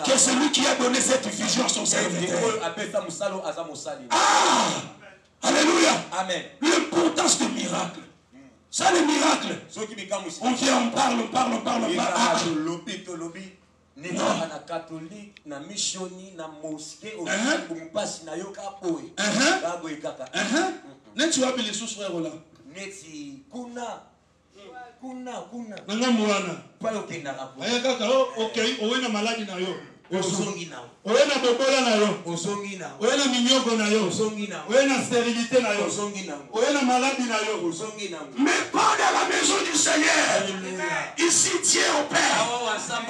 que celui qui a donné cette vision à son serviteur. Ah. Alléluia. Amen. L'importance du miracle. Ça, le miracle. On vient, on parle. Ah. Na catholique, na missioni, na mosquée, au passe na yoka poe. Neti wapi les sous frères là? Neti kuna. Nanga mwana. Pas yoke na rapo. Aya kaka, OK, owe na maladi na yo. Osongi na. Owe na bobola na yo. Osongi na. Owe na minyoko na yo. Osongi na. Owe na stérilité na yo. Osongi na. Owe na maladie na yo. Osongi na. Mais pas dans la maison du Seigneur. Ici Dieu opère.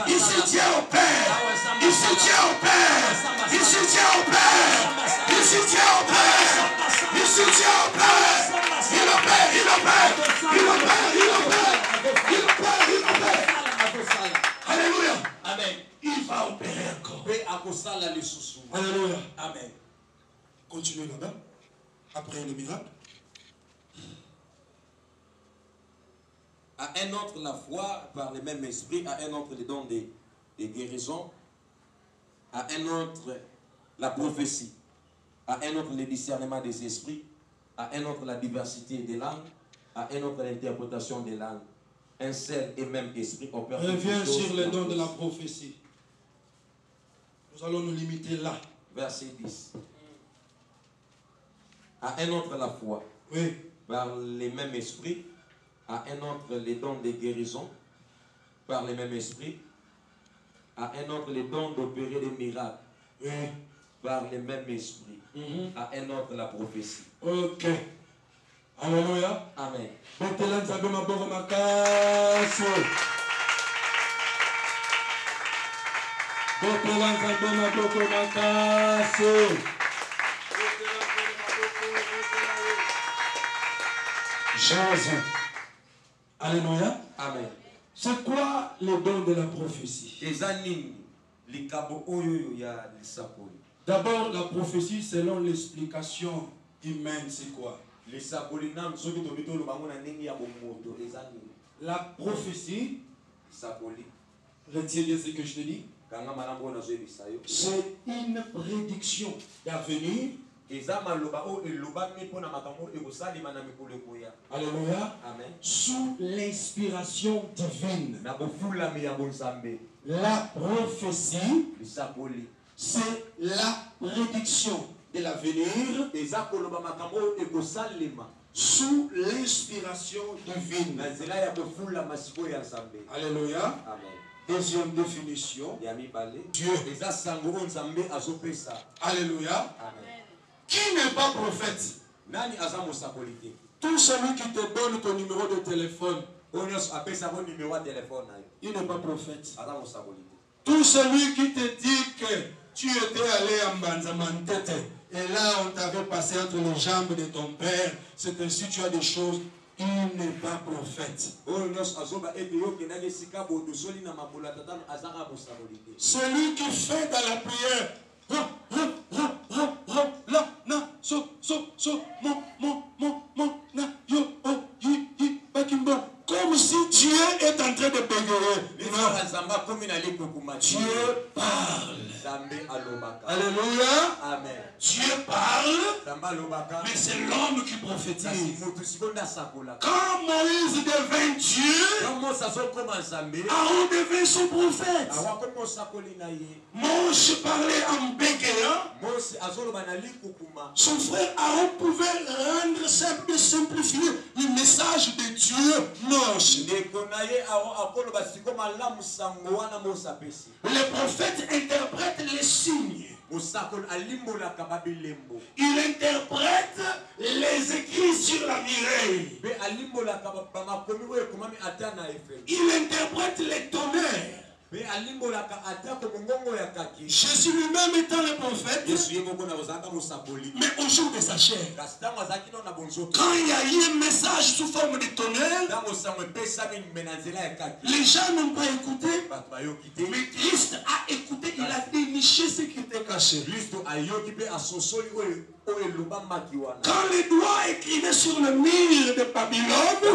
Ici Dieu opère. Ici Dieu opère. Ici Dieu opère. Ici Dieu opère. Ici Dieu opère. Il opère. Alléluia. Amen. Il va opérer encore. Alléluia. Amen. Continuez là-bas. Après le miracle. À un autre la foi par le même esprit, à un autre les dons des guérisons, à un autre la prophétie, à un autre le discernement des esprits, à un autre la diversité des langues, à un autre l'interprétation des langues. Un seul et même esprit opère. Reviens sur les dons de la prophétie. Nous allons nous limiter là. Verset 10. À un autre la foi, oui, par les mêmes esprits, à un autre les dons de guérison, par les mêmes esprits, à un autre les dons d'opérer des miracles, oui, par les mêmes esprits, à un autre la prophétie. Ok. Alléluia. Amen. Jésus. Alléluia. Amen. C'est quoi le don de la prophétie? D'abord, la prophétie selon l'explication humaine, c'est quoi? La prophétie, retiens bien ce que je te dis, c'est une prédiction d'avenir. Alléluia. Amen. Sous l'inspiration divine. La prophétie, c'est la prédiction de l'avenir sous l'inspiration divine. Alléluia. Amen. Deuxième définition. Dieu. Alléluia. Amen. Qui n'est pas prophète? Tout celui qui te donne ton numéro de téléphone, il n'est pas prophète. Tout celui qui te dit que tu étais allé à Mbanzamantete et là on t'avait passé entre les jambes de ton père, c'est ainsi tu as des choses, il n'est pas prophète. Celui qui fait dans la prière, comme si Dieu est en train de bégayer. Dieu parle. Alléluia. Amen. Dieu parle, mais c'est l'homme qui prophétise. Quand Moïse devint Dieu, Aaron devint son prophète. Moïse parlait en bégayant. Son frère Aaron pouvait rendre simple et simplifier le message de Dieu. Moïse. Les prophètes interprètent les signes. Il interprète les écrits sur la muraille. Il interprète les tonnerres. Jésus lui-même étant le prophète, mais au jour de sa chair, quand il y a eu un message sous forme de tonnerre, les gens n'ont pas écouté, mais Christ a écouté, il a déniché affiché ce qui était caché. Quand les doigts écrivaient sur le mur de Babylone, le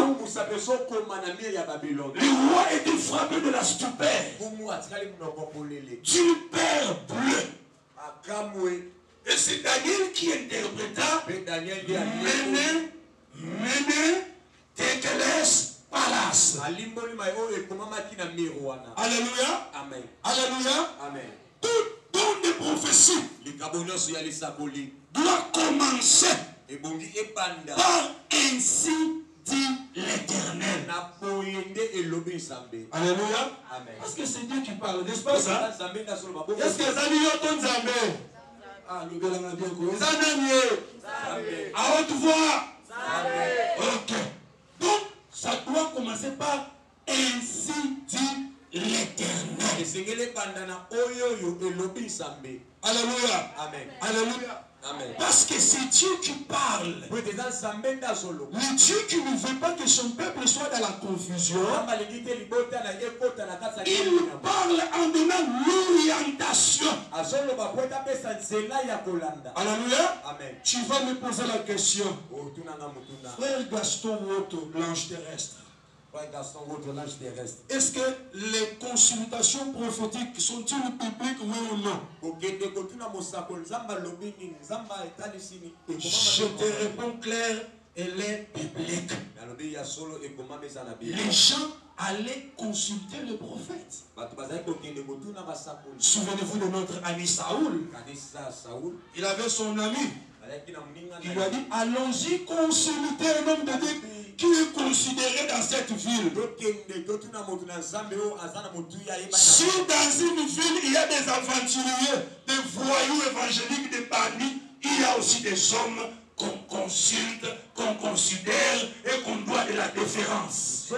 roi était frappé de la stupeur d'une peur bleue. Et c'est Daniel qui interpréta Mene, Tekeles, Palace. Alléluia. Amen. Alléluia. Amen. Tout don de prophétie doit commencer par ainsi dit l'Éternel. Alléluia. Amen. Parce que c'est Dieu qui parle, n'est-ce pas ça? Est-ce que ça dit autant de Zambé? Ah, le gars l'a bien connu. Zambé. À haute voix. Ok. Donc, ça doit commencer par ainsi dit l'Éternel. Alléluia. Amen. Alléluia. Amen. Parce que c'est Dieu qui parle. Le Dieu qui ne veut pas que son peuple soit dans la confusion. Il parle en donnant l'orientation. Alléluia. Amen. Tu vas me poser la question. Frère Gaston Woto, l'ange terrestre. Est-ce que les consultations prophétiques sont-ils publiques, oui ou non? Je te réponds clair, elle est publique. Les gens allaient consulter le prophète. Souvenez-vous de notre ami Saoul. Il avait son ami. Il lui a dit, allons-y consulter un homme de Dieu qui est considéré dans cette ville. Si dans une ville il y a des aventuriers, des voyous évangéliques, des bandits, il y a aussi des hommes qu'on consulte, qu'on considère et qu'on doit de la déférence.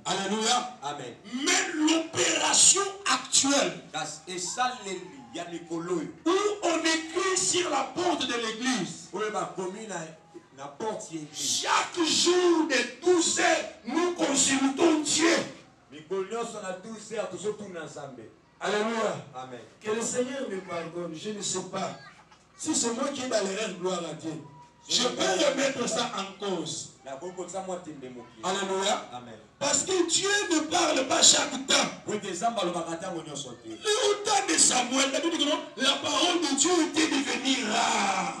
Alléluia. Amen. Mais l'opération actuelle où on écrit sur la porte de l'église, chaque jour de 12 heures, nous consultons Dieu. Alléluia. Amen. Que le Seigneur me pardonne, je ne sais pas. Si c'est moi qui ai dans l'erreur, gloire à Dieu. Je peux remettre ça en cause. Alléluia. Amen. Parce que Dieu ne parle pas chaque temps. Le temps de Samuel, la parole de Dieu était devenue rare.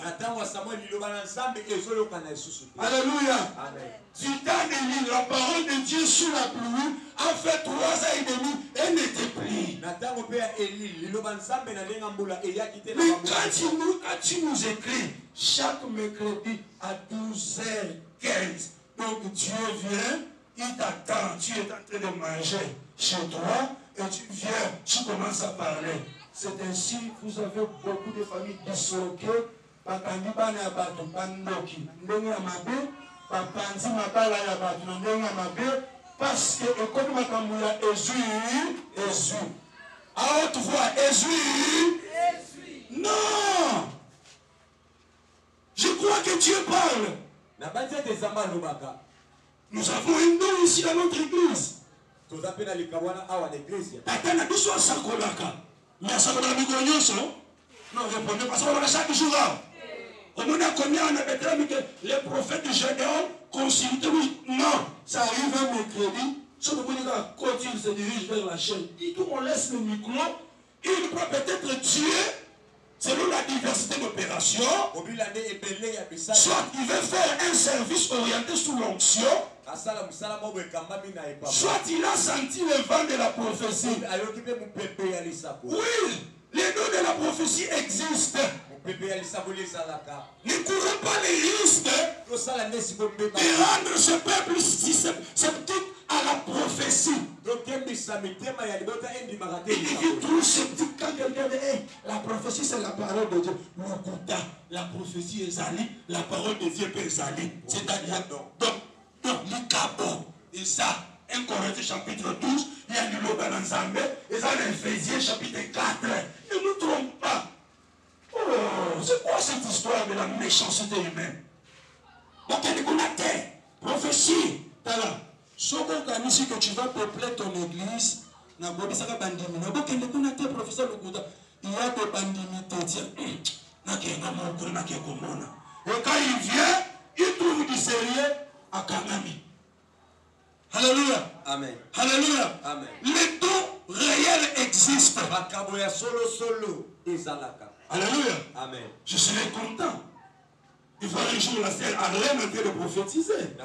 Alléluia. Amen. Du temps d'Élie, la parole de Dieu sous la pluie a fait 3 ans et demi et n'était plus. Mais quand tu nous écris chaque mercredi à 12h15, donc Dieu vient, il t'attend, tu es en train de manger chez toi et tu viens, tu commences à parler. C'est ainsi, vous avez beaucoup de familles disloquées. Parce que comme Jésus, à haute voix, Jésus. Non! Je crois que Dieu parle. Nous avons un don ici dans notre église. Non, répondez parce qu'on a chaque jour. On a combien on avait dit que les prophètes de Gédéon consultent. Non, ça arrive un mercredi. Si quand il se dirige vers la chaîne, on laisse le micro. Il peut peut-être tuer selon la diversité d'opérations. Soit il veut faire un service orienté sous l'onction. Soit il a senti le vent de la prophétie. Oui, les dons de la prophétie existent. Ne courons pas les risques de rendre ce peuple sceptique à la prophétie. Il est trop sceptique quand quelqu'un dit la prophétie c'est la parole de Dieu. La prophétie est zali, la parole de Dieu est zali. C'est-à-dire, donc, le cabot, et ça, 1 Corinthiens chapitre 12, il y a du loba dans Zambé, et ça, l'Éphésiens chapitre 4. Ne nous trompe pas. Oh, c'est quoi cette histoire de la méchanceté humaine? Donc, il y a des terre, prophétie, t'as là. Si que tu vas peupler ton église, il y a des bandimités. Et quand il vient, il trouve du sérieux à Kangami. Alléluia. Amen. Alléluia. Amen. Les dons réels existent. Alléluia. Amen. Je serai content. Il faut un jour la sœur Arlène en train de prophétiser. Il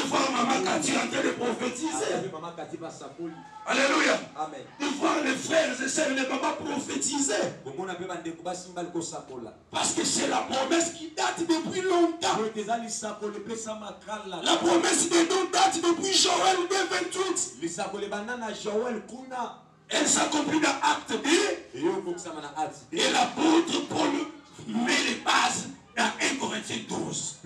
faut maman Cathy en train de prophétiser. Alléluia. Amen. Il faut les frères et sœurs, les mamans prophétiser. Parce que c'est la promesse qui date depuis longtemps. La promesse des dons date depuis Joël 2:28. Elle s'accomplit dans Acte 2. Et l'apôtre Paul met les bases dans 1 Corinthiens 12.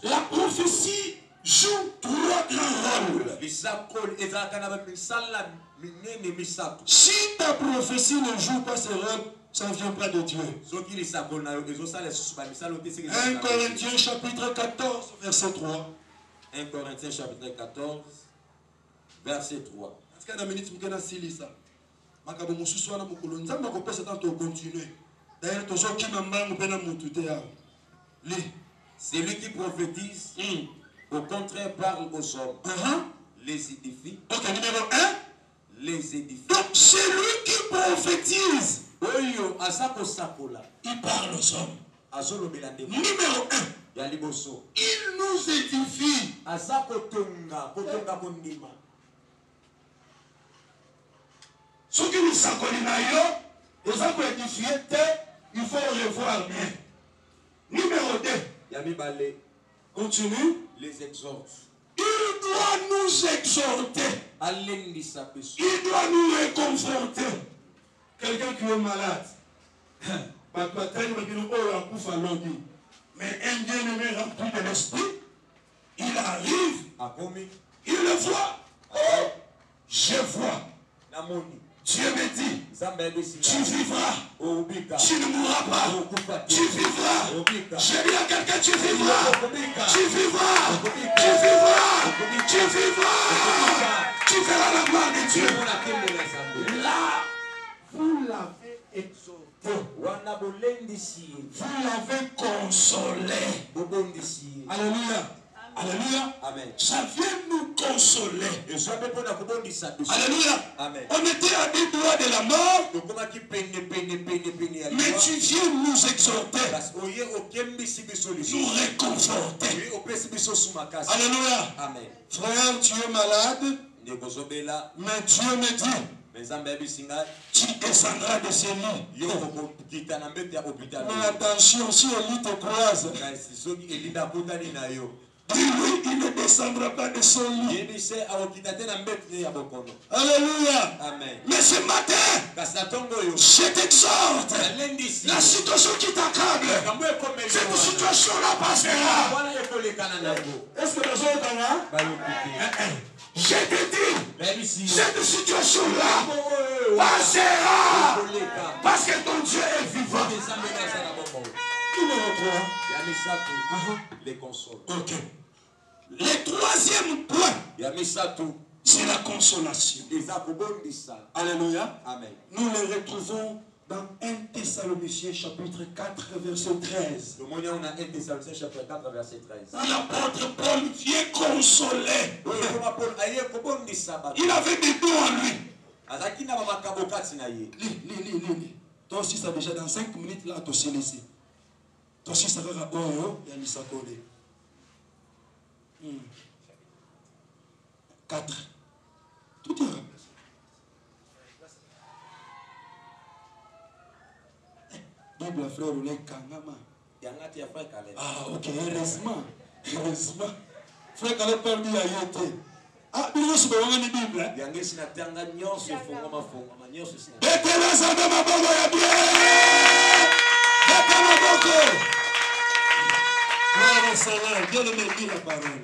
La prophétie joue 3 grands rôles. Si ta prophétie ne joue pas ce rôle, ça ne vient pas de Dieu. 1 Corinthiens chapitre 14, verset 3. 1 Corinthiens chapitre 14, verset 3. Celui qui prophétise, au contraire, parle aux hommes, les édifie. Ok, numéro 1. Les édifie. Donc, celui qui prophétise, il parle aux hommes. Numéro 1. Il nous édifie. Ce qui nous s'accorde à eux, ils ont édifié, il faut revoir bien. Numéro 2. Continue. Les exhorte. Il doit nous exhorter. Il doit nous réconforter. Quelqu'un qui est malade. Mais un bien-aimé rempli de l'esprit, il arrive, il le voit. Oh, je vois. Dieu me dit, tu vivras, tu ne mourras pas, tu vivras. Je dis à quelqu'un, tu vivras, tu vivras, tu vivras, tu vivras, tu verras la gloire de Dieu. Là, vous l'avez exhorté, vous l'avez consolé. Alléluia. Alléluia. Amen. Ça vient nous consoler. Alléluia. Amen. On était à des doigts de la mort. Mais tu viens nous exhorter. Nous réconforter. Alléluia. Amen. Frère, tu es malade. Mais Dieu me dit, tu descendras de ces lits. Mais attention, si Élie te croise, dis-lui, il ne descendra pas de son lit. Alléluia. Amen. Mais ce matin, je t'exhorte. La situation qui t'accable, cette situation-là passera. Est-ce que les autres là? Je te dis, cette situation-là passera. Parce que ton Dieu est vivant. Numéro 3. Les consoles. Ok. Le troisième point, c'est la consolation. Alléluia. Amen. Nous le retrouvons dans 1 Thessaloniciens chapitre 4 verset 13. L'apôtre Paul vient consoler. Il avait des dons en lui. Lis. Toi aussi, ça déjà dans 5 minutes là, tu sais laisser. Toi aussi, ça va il y a l'Issakode. 4. Tout est rappelé. Bible, frère, on est Kangama. Ah, ok, heureusement. Frère, quand on parle de Yayete. Ah, nous sommes dans la Bible. Dieu le dit la parole.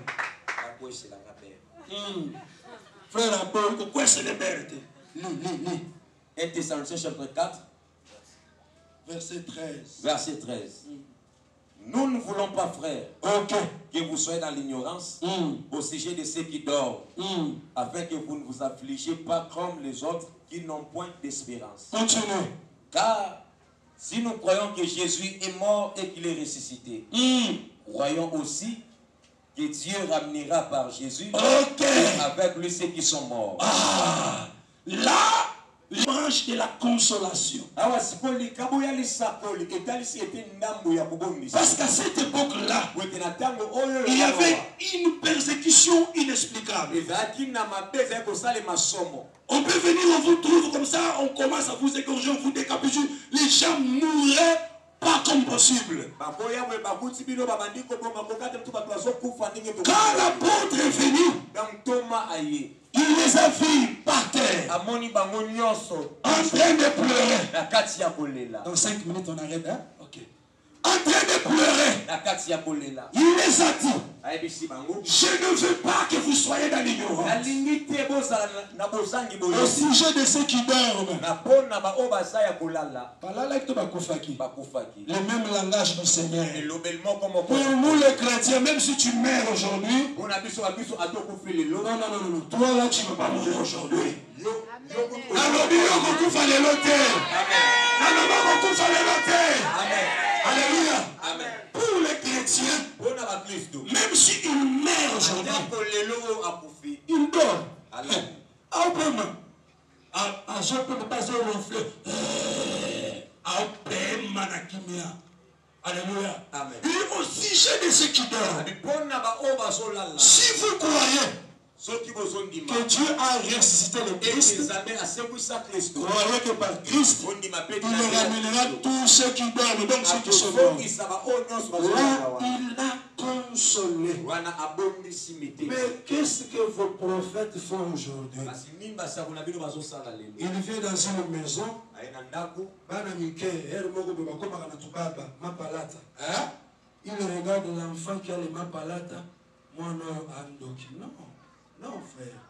Frère Paul, pourquoi c'est le merde? Lis. 1 Thessaloniciens chapitre 4. Verset 13. Verset 13. Nous ne voulons pas pas, frère, que vous soyez dans l'ignorance au sujet de ceux qui dorment, afin que vous ne vous affligez pas comme les autres qui n'ont point d'espérance. Car si nous croyons que Jésus est mort et qu'il est ressuscité, croyons aussi que Dieu ramènera par Jésus avec lui ceux qui sont morts. Là, l'image de la consolation. Parce qu'à cette époque-là, il y avait une persécution inexplicable. On peut venir, on vous trouve comme ça, on commence à vous égorger, on vous décapuche. Les gens mourraient pas comme possible. Quand l'apôtre est venu, il les a vus par terre, en train de pleurer. Dans 5 minutes, on arrête, hein? Ok. En train de pleurer. Il les a dit, je ne veux pas que vous soyez dans l'ignorance. Au sujet de ceux qui dorment, le même langage du Seigneur. Pour nous les chrétiens, même si tu meurs aujourd'hui, non, toi là tu ne veux pas mourir aujourd'hui. Alléluia. Pour les chrétiens, même s'ils meurent aujourd'hui, ils dorment. Je ne peux pas se ronfler. Alléluia. Et au sujet de ceux qui dorment, si vous croyez que Dieu a ressuscité le Christ, croyez que par Christ, il ramènera tous ceux qui dorment, donc ceux qui sont morts. Là, il a consolé. Mais qu'est-ce que vos prophètes font aujourd'hui? Il vient dans une maison, il regarde l'enfant qui a les mapalata. Non, frère.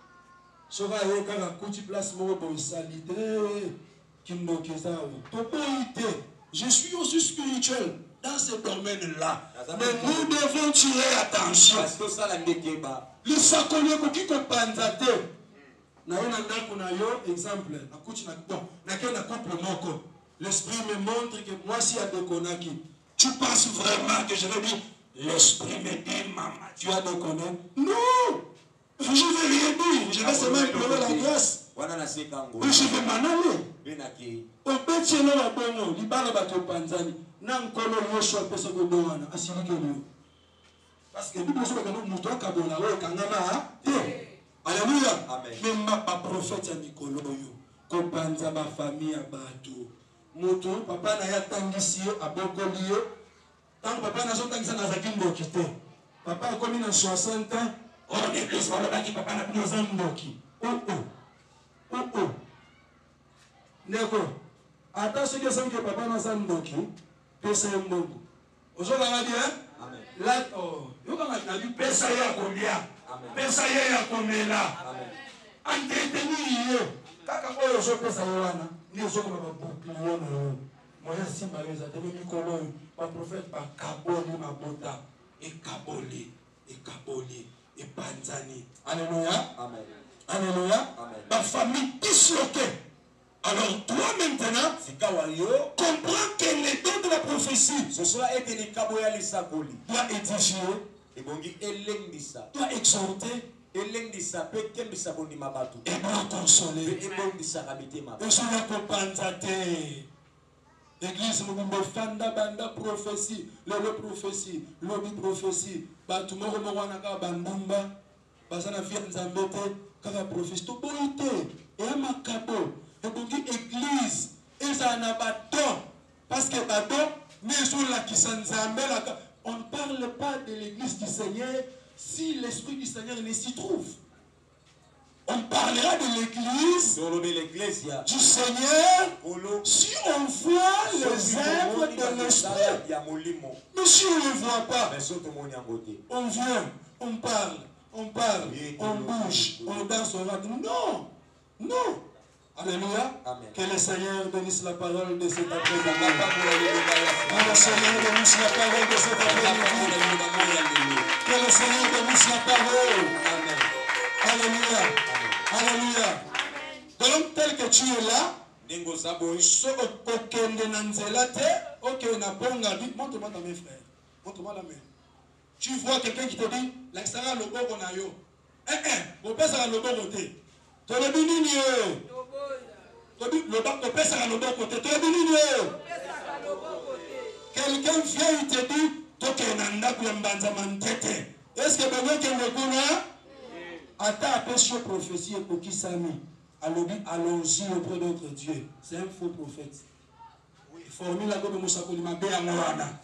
Je suis aussi spirituel dans ce domaine-là. Mais nous devons tirer attention. L'esprit me montre que moi, si Adekonaki, tu penses vraiment que je vais dire, l'esprit me dit, maman, tu as déconné? Non! Je ne vais rien dire, je vais seulement implorer la grâce. Et je vais m'en aller. Au petit nom à bon nom, l'ibala bato panzani, n'enkolo yosho peso godoana, asilikelo. Parce que nous pensons que nous moutons kabola, kangama, alléluia. Même ma prophète Nikolo yo, kopanza ma famille à bateau. Moto, papa n'a ya tangisi à Bokoliyo. Tant papa n'a pas tangisi à Zakindo quitté. Papa a commis dans 60 ans. On est plus pour le baki, papa n'a plus besoin de Noki. Neko. Attention que ça que papa n'a pas de Noki. Pesa ya Mungu. Aujourd'hui, on va dire, là, oh, yo quand on a dit pesa ya combien? Pesa ya combien? Entretenu yo. Kaka oyo so pesa ya wana. Ni zo ko ba bouclier na yo. Moya simba yo za tebe mikolo ba prophète ba kaboli mabota e kaboli et panzani. Alléluia. Amen. Alléluia. Ma famille disloquée. Alors toi maintenant, comprends que les dons de la prophétie doit édifier, doit exhorter et doit consoler. Et sur la panzate. L'église Mugumbo Fanda Banda prophétie, prophétie, lobby prophétie, Batumoro Moranaka Bandamba, Basana Fianzambete, Kaka prophétie, tout bonité, et à Makabo, et donc église, et ça n'a pas d'or, parce que Bado, mais sur la Kisanzambe, on ne parle pas de l'église du Seigneur si l'esprit du Seigneur ne s'y trouve. On parlera de l'église du Seigneur si on voit les œuvres de l'esprit. Mais si on ne les voit pas, on vient, on parle, on bouge, on danse, on va dire non, non. Alléluia. Que le Seigneur bénisse la parole de cet après-midi. Que le Seigneur bénisse la parole de cet après-midi. le Seigneur bénisse la parole. Amen. Alléluia. Alléluia. Donc tel que tu es là, montre-moi ta main, frère. Montre-moi la main. Tu vois quelqu'un qui te dit, l'extérieur le bon qu'on a yo. Vous pouvez faire le bon côté. Tu le bénis. Quelqu'un vient, il te dit, est-ce que Ata apêche prophétie et pour qui s'ami. Allons-y auprès de notre Dieu. C'est un faux prophète. Oui, formule la gobe Moussakoli Mabé à Moana.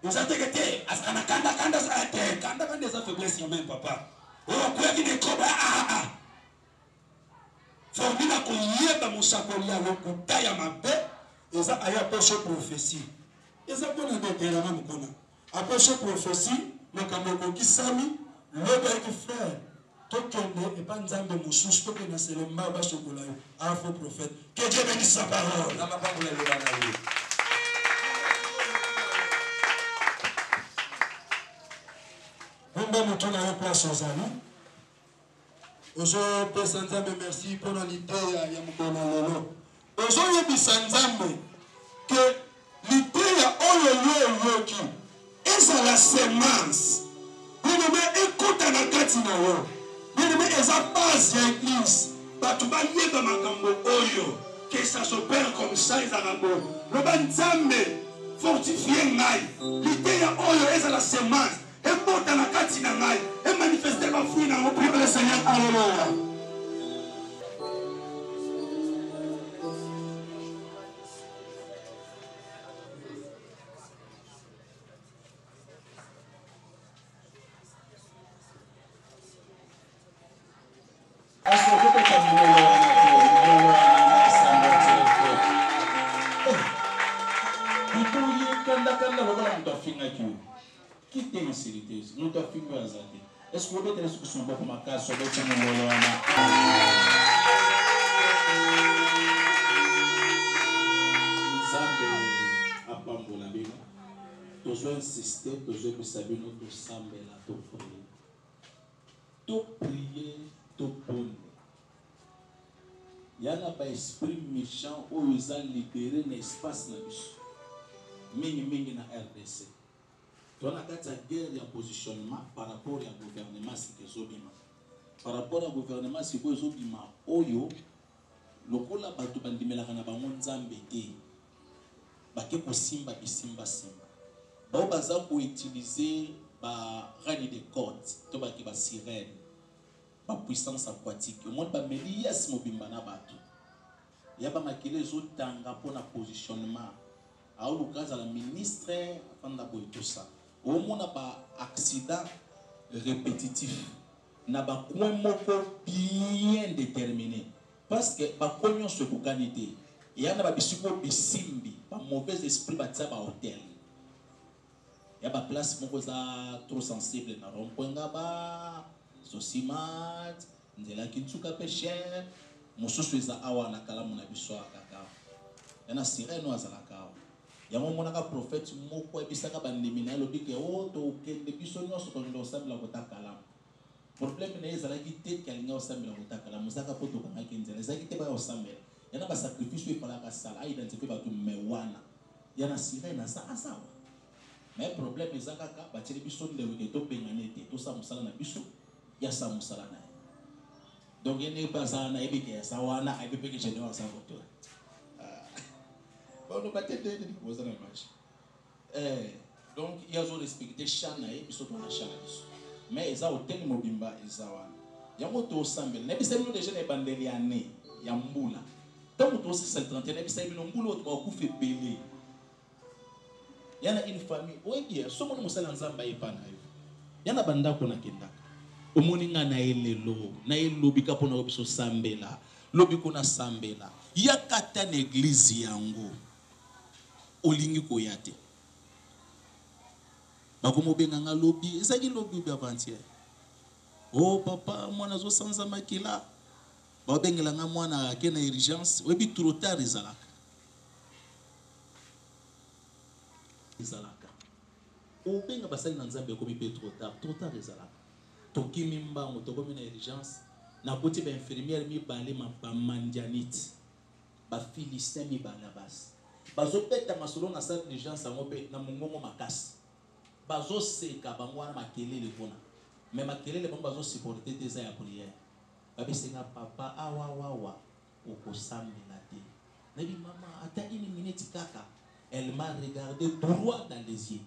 Nous avons été à Kanda Kanda sa faiblesse même, papa. Oh, quoi qu'il ne coba formule la Koyeba Moussakoli à l'Okuta Yamabé. Et ça a apêche prophétie. Et ça qu'on a dit la même qu'on a. Apêche prophétie, mais quand on qui s'ami. Le frère, Tokende et pas Nzambe Moussous, Tokende c'est le Maba Chocolat, un faux prophète. Que Dieu bénisse sa parole. On va nous tourner en place aux amis. Aujourd'hui, Père Sanzambe, merci pour l'idée à Yamukonalolo. Aujourd'hui, Sanzambe, que l'idée à Ololo qui est la semence. Écoute à la Katina. Bien-aimé, esa base de l'église. Batuba yeba makambo oyo. Que ça s'opère comme ça, Isarambo. Le banzambe fortifié ngai. L'idée ya oyo esa la semence. Et porte à la Katina ngai. Et manifester ma fouille dans le prière le Seigneur. Alléluia. Est-ce que vous avez des discussions pour ma case sur le témoin? Tu dois insister, tu dois savoir notre semble là, tu prier. Tu prier, tu ponder. Il y a un esprit méchant où ils ont libéré l'espace dans le bus. Mingi na RDC. Tu as une guerre de positionnement par rapport au gouvernement par rapport au gouvernement, si vous avez oyo, le cola batu bandimela kana bango nzambe te. Bake ko simba bisimba simba. Ba baza ko utiliser ba rani de côte, to ba ki ba sirène. Ba puissance aquatique. Le monde ba meli yes mobimba na batu. Ya ba makile zo tanga pona positionnement. A au cas à la ministre afanda boy tout ça. Au monde ba accident répétitif. Na ba coin moko bien déterminé parce que ba cognon se kokanité il y a na ba bisuko bisimbi ba mauvais esprit ba tsa ba hôtel ya ba place moko za trop sensible na rompoinga ba sosimat ndela kitsuka pe cher mosusu eza awa na kalamu na biso akaka ya na sireno azalaka ya mona ka prophète moko ebisaka ba ndimina lobike o to kende biso nyonso ko ndo sabla ko takala. Problème n'est pas que tu as un sacrifice qui est un sacrifice qui est un identifié par tout le monde. Il y a un sirène à ça. Mais le problème est que tu as tout ça, il y a ça. Donc il n'y a pas ça, il y a ça, il y a ça. Donc il y a respecté Chana et puis surtout la Chana. Mais ils ont hôtel mobimba izawa yango to sambel ne bisa bino déjà ne bandeli ane ya mbula tant to se 31 ne bisa bino mbula to ku fe belé yana une famille oyebi somo no musala nzamba ipana yo yana banda ko na kenda omoni nga na elelo na elobi kapo na biso sambela lobi ko na sambela yakata na église yango olingi ko yate bakomo benganga lobby ezaki lobby avant-hier oh papa mwana zo sanza makila ba bengela nga mwana ke na urgence webi trop tard ezalaka obenga basali na nzambe komi pe trop tard ezala tokimi mbango tokomi na urgence na koti ba infirmière mibale ba mandianite ba philistin mibale basi bazobeta masolo na salle d'urgence yango pe na mongongo makasi bazoseka bango wana makelele mpona mais makelele bango bazosupporte te eza ya prière babisenga papa awawawa okosambela te nabi mama ata une minute kaka elle m'a regardé droit dans les yeux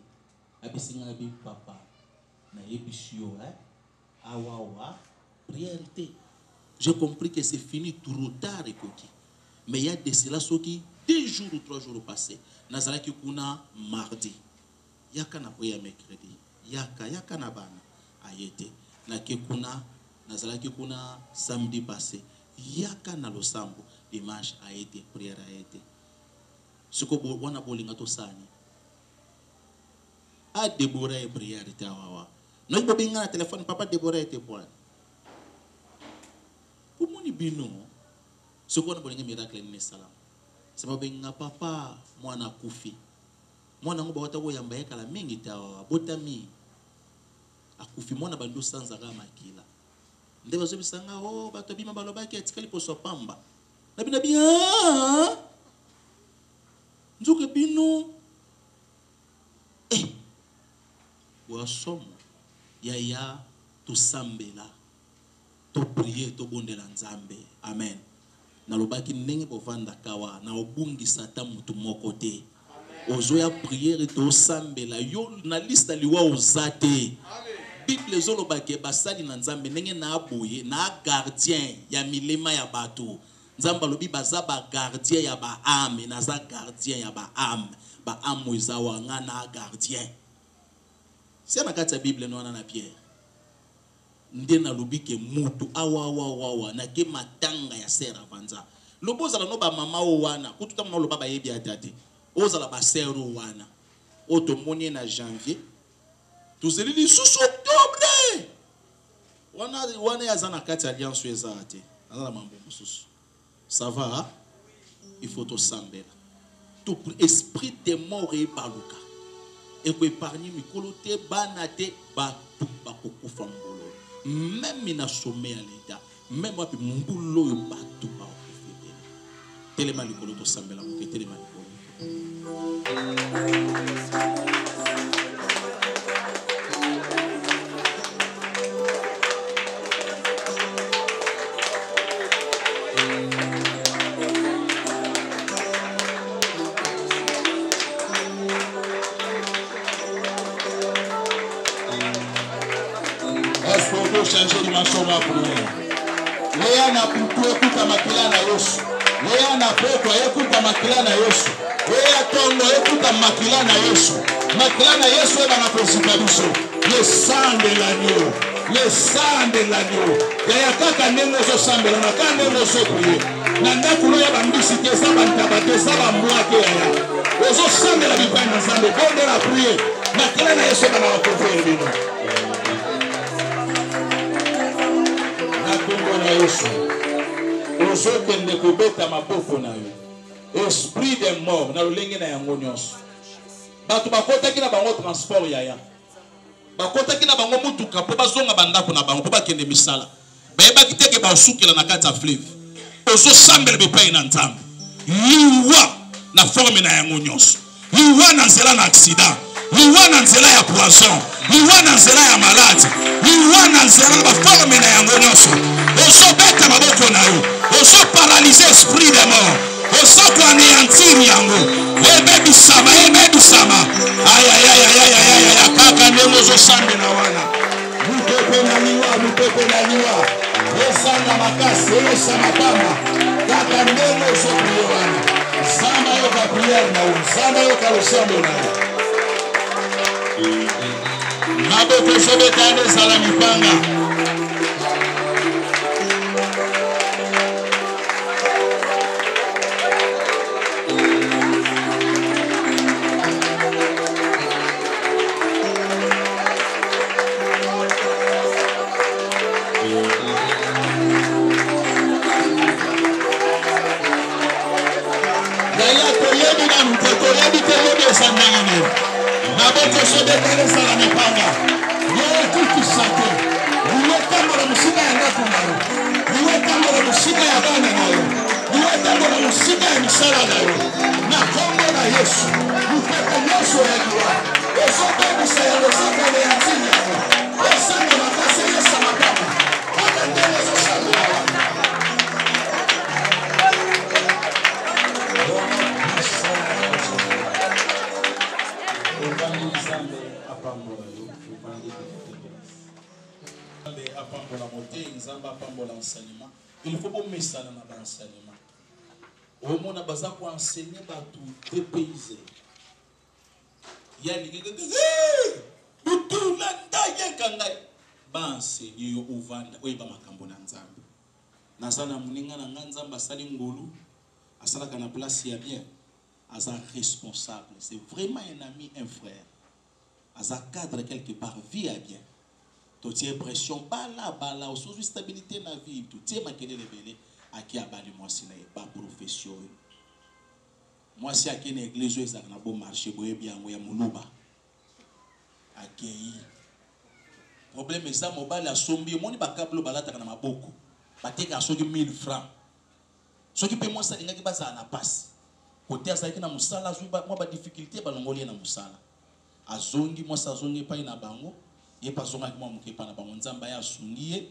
abisenga bi papa na yebisio awawa prière. J'ai compris que c'est fini trop tard ekoki. Mais il y a de cela soki 2 jours ou 3 jours passés. Nazalaki kuna mardi. Yaka na prière mercredi. Yaka na bana ayete. Na ke kuna nazalaki kuna samedi passé. Yaka na losambo dimanche ayete prière ayete. Soko wana bolinga to sani. A Deborah e prière ta wawa. No ibo binga na téléphone papa Deborah était point. Pour mon bino, ce qu'on a besoin de miracle ni salam. C'est pas benga papa mwana kufi. Mwana ngo bawata wo yamba yekala mingi ta botami. Akufi mwana bandu sanza ga makila. Nde bazo bisanga oh bato bima baloba ki etikali poso pamba. Na bina bien. Nzuke bino. Wa somo ya to sambela. To prier to bondela nzambe. Amen. Na lobaki ndenge bovanda kawa na obungi sata mutu moko te. Ozoya prière to sambela yo na liste liwa ozate. Bible zolobaki basali na nzambe ndenge na aboye na gardien ya milema ya bato. Nzamba lobi baza ba gardien ya ba âme na za gardien ya ba âme. Ba âme ezawa nga na gardien. C'est na kati ya Bible no na Pierre. Ndena lubike mutu awa na ke matanga ya sera vanza loboza la no ba mama o wana kututa mama lo baba yebi atate oza la ba sero wana otomoni na janvier tuzeli li sous octobre wana ya zana kati alliance ezate ana mambo mususu ça va il faut to sambela tout esprit de mort et baluka et ko épargner mikolo te bana te ba tout ba kokufa mbolo. Même na sommet à l'état, même moi, mon boulot est pas tout pas au fait. Téléma likolo to sambela moke téléma changer dimension ma prière. Lea na putu ekuta makila na Yesu. Lea na peko ekuta makila na Yesu. Lea tondo ekuta makila na Yesu. Makila na Yesu eba na kosika biso. Le sang de l'agneau. Le sang de l'agneau. Ya kaka ndengo so sambela na kaka ndengo so prier. Na ndakulo ya bambisi ke sa bantaba ke sa bambwa ke ya. Ozo sambela bipai na nzambe bonde la prier. Makila na Yesu eba na kofere bino. Yesu ozokende kobeta maboko na yo esprit de mort na lolenge na yango nyonso bato bakotaki na bango transport yaya bakotaki na bango mutuka po bazonga bandako na bango po bakende misala bayebaki teke basukela na kati ya fleuve ozosambela bipai na nzambe liwa na forme na yango nyonso liwa na nzela na accident liwa na nzela ya poison liwa na nzela ya malade liwa na nzela ba forme na yango nyonso ozobeta maboko na yo ozoparalyser esprit de mort ozokoanéantir yango ebebisama ayayayayayaya kaka ndenge ozosambela wana mupepe na liwa esanga makasi eyosama pamba kaka ndenge ozoprie wana nzambe ayoka priere na yo nzambe ayoka losambo na yo maboko ezobetana ezala mipanga déballé ça la mipanga. Yeye kutusake. Uwe tambo la musika ya ndako nayo. Uwe tambo la musika ya bana nayo. Uwe tambo la musika ya misala nayo. Na kombo na Yesu. Ufete Yesu ya kiwa. Yesu kabisa ya losaka ya tini yako. Yesu na makase Yesu makama. Wakandele za shabu ya wana. Il faut pas mettre ça dans l'enseignement. Au moins, on a besoin d'enseigner à tous les pays. Il y a des gens qui disent tout le enseigner au Vanda, oui, bah, Makambo Nanzambe. Nazana Muninga Nanzamba Salingolu, à Salakana place, il y a bien. As un responsable, c'est vraiment un ami, un frère. As un cadre quelque part, vit à bien. Tout est pression, bala, au sous stabilité dans la vie, tout est maquillé les bélés, à qui a bali moi si n'est pas profession. Moi si à qui une église, ils ont un bon marché, boye bien, ou ya moulouba. À qui problème est ça, mon bal a sombi, mon iba câble balata kana maboko. Batek à ceux qui 1000 francs. Ceux qui paient moi ça, il y a qui passe à la passe. Côté à ça qui na musala, moi ba difficulté ba longoli na musala. Azongi moi ça zongi pa ina bango. Et pas zonga moi muke pa na bango nzamba ya sungiye.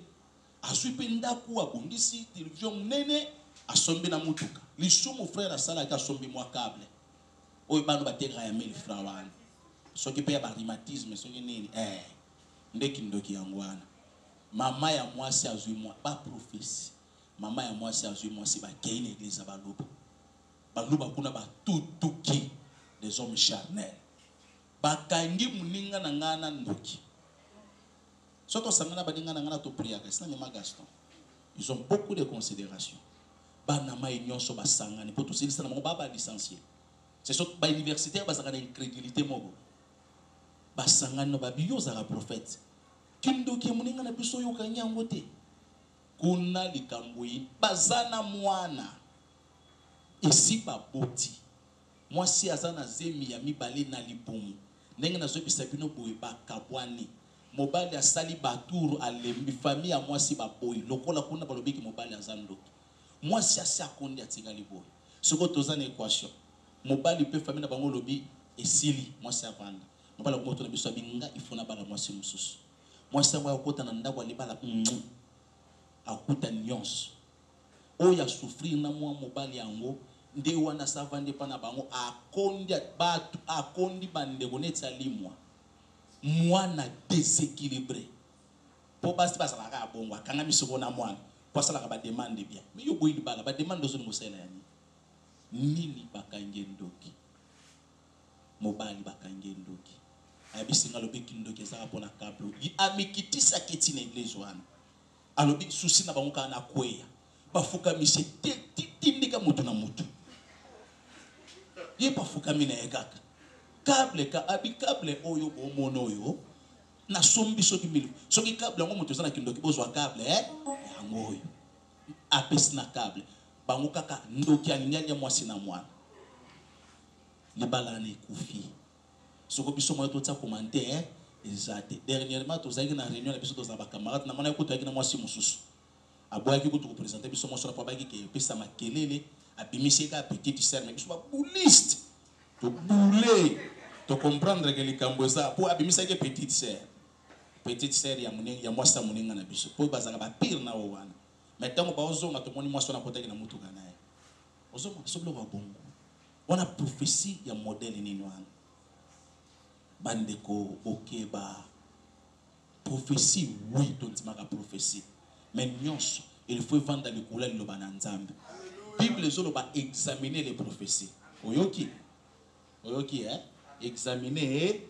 Asuipe ndaku abondisi télévision nene asombi na mutuka. Lissu mon frère a sala ka sombi moi câble. Oyo bano bateka ya 1000 francs wana. Ceux qui paient ba rhumatisme ceux qui nini ndeki ndoki yangwana. Mama ya moi si azui moi pas prophétie. Mama ya moi si azui moi si ba kei na église ba lobo. Baluba kuna ba tutuki des hommes charnels. Bakangi muninga na ngana ndoki. Soto sangana badinga na ngana to prière, c'est na Gaston. Ils ont beaucoup de considération. Bana ma nyonso ba sangani pour tout ça na mo baba licencié. C'est surtout ba universitaire ba sangana incrédulité mobo. Ba sangana ba biyo za prophète. Kindoki muninga na biso yo kanyango te. Kuna likamboyi bazana mwana. Ici ba boti moi si azana zemi ya mibale na libumu ndenge na zobi sabino boye ba kabwani mobali asali batour alembi famille ya moi si ba boy lokola kuna balobiki mobali azando moi si asa kondi atinga liboye soko tozana équation mobali pe famille na bango lobi esili moi si avanda mobali ko moto na biso binga ifuna bala moi si mususu moi si ngwa kota na ndako alibala akuta nyonso oya souffrir na moi mobali yango nde wana savande pana bango akondi bande bonetsa limwa mwana déséquilibré po basi basa la bongo kanga misoko na mwana po sala ka ba demande bien mais yo boyi bala ba demande zo musela yani nini bakange ndoki mobali bakange ndoki abisinga lobeki ndoki za pona kablo yi amikitisa kiti na église wana alobi susi na bango kana kweya bafuka mise tindika mutu na mutu yepa fuka mina ekaka câble ka abi câble oyo bomono oyo na sombi soki mili soki câble ngo mutu sana kindoki bozwa câble yango oyo apesi na câble bango kaka ndoki alinyanya mwasi na mwana libala na ekufi soko biso mo to tsa commentaire ezate dernièrement tozaki na réunion na biso to za ba camarade na mona ekuto yaki na mwasi mususu aboyaki ko to présenter biso mo sona pa baki ke pesa makelele abimiseka petite sœur mais biso ba bouliste to boulé to comprendre que les cambosa pour abimiseka petite sœur ya muninga ya mwasa muninga na biso po bazaka ba pire na wana mais tango ba ozonga to moni mwasa na kotaki na mutuka na ye ozonga soblo ba bongo wana prophétie ya modèle nini wana bandeko okeba prophétie oui to ntimaka prophétie mais nyonso il faut vendre le couleur de l'Obananzambe. Bible zolo ba examiner les prophéties. Oyoki, examiner.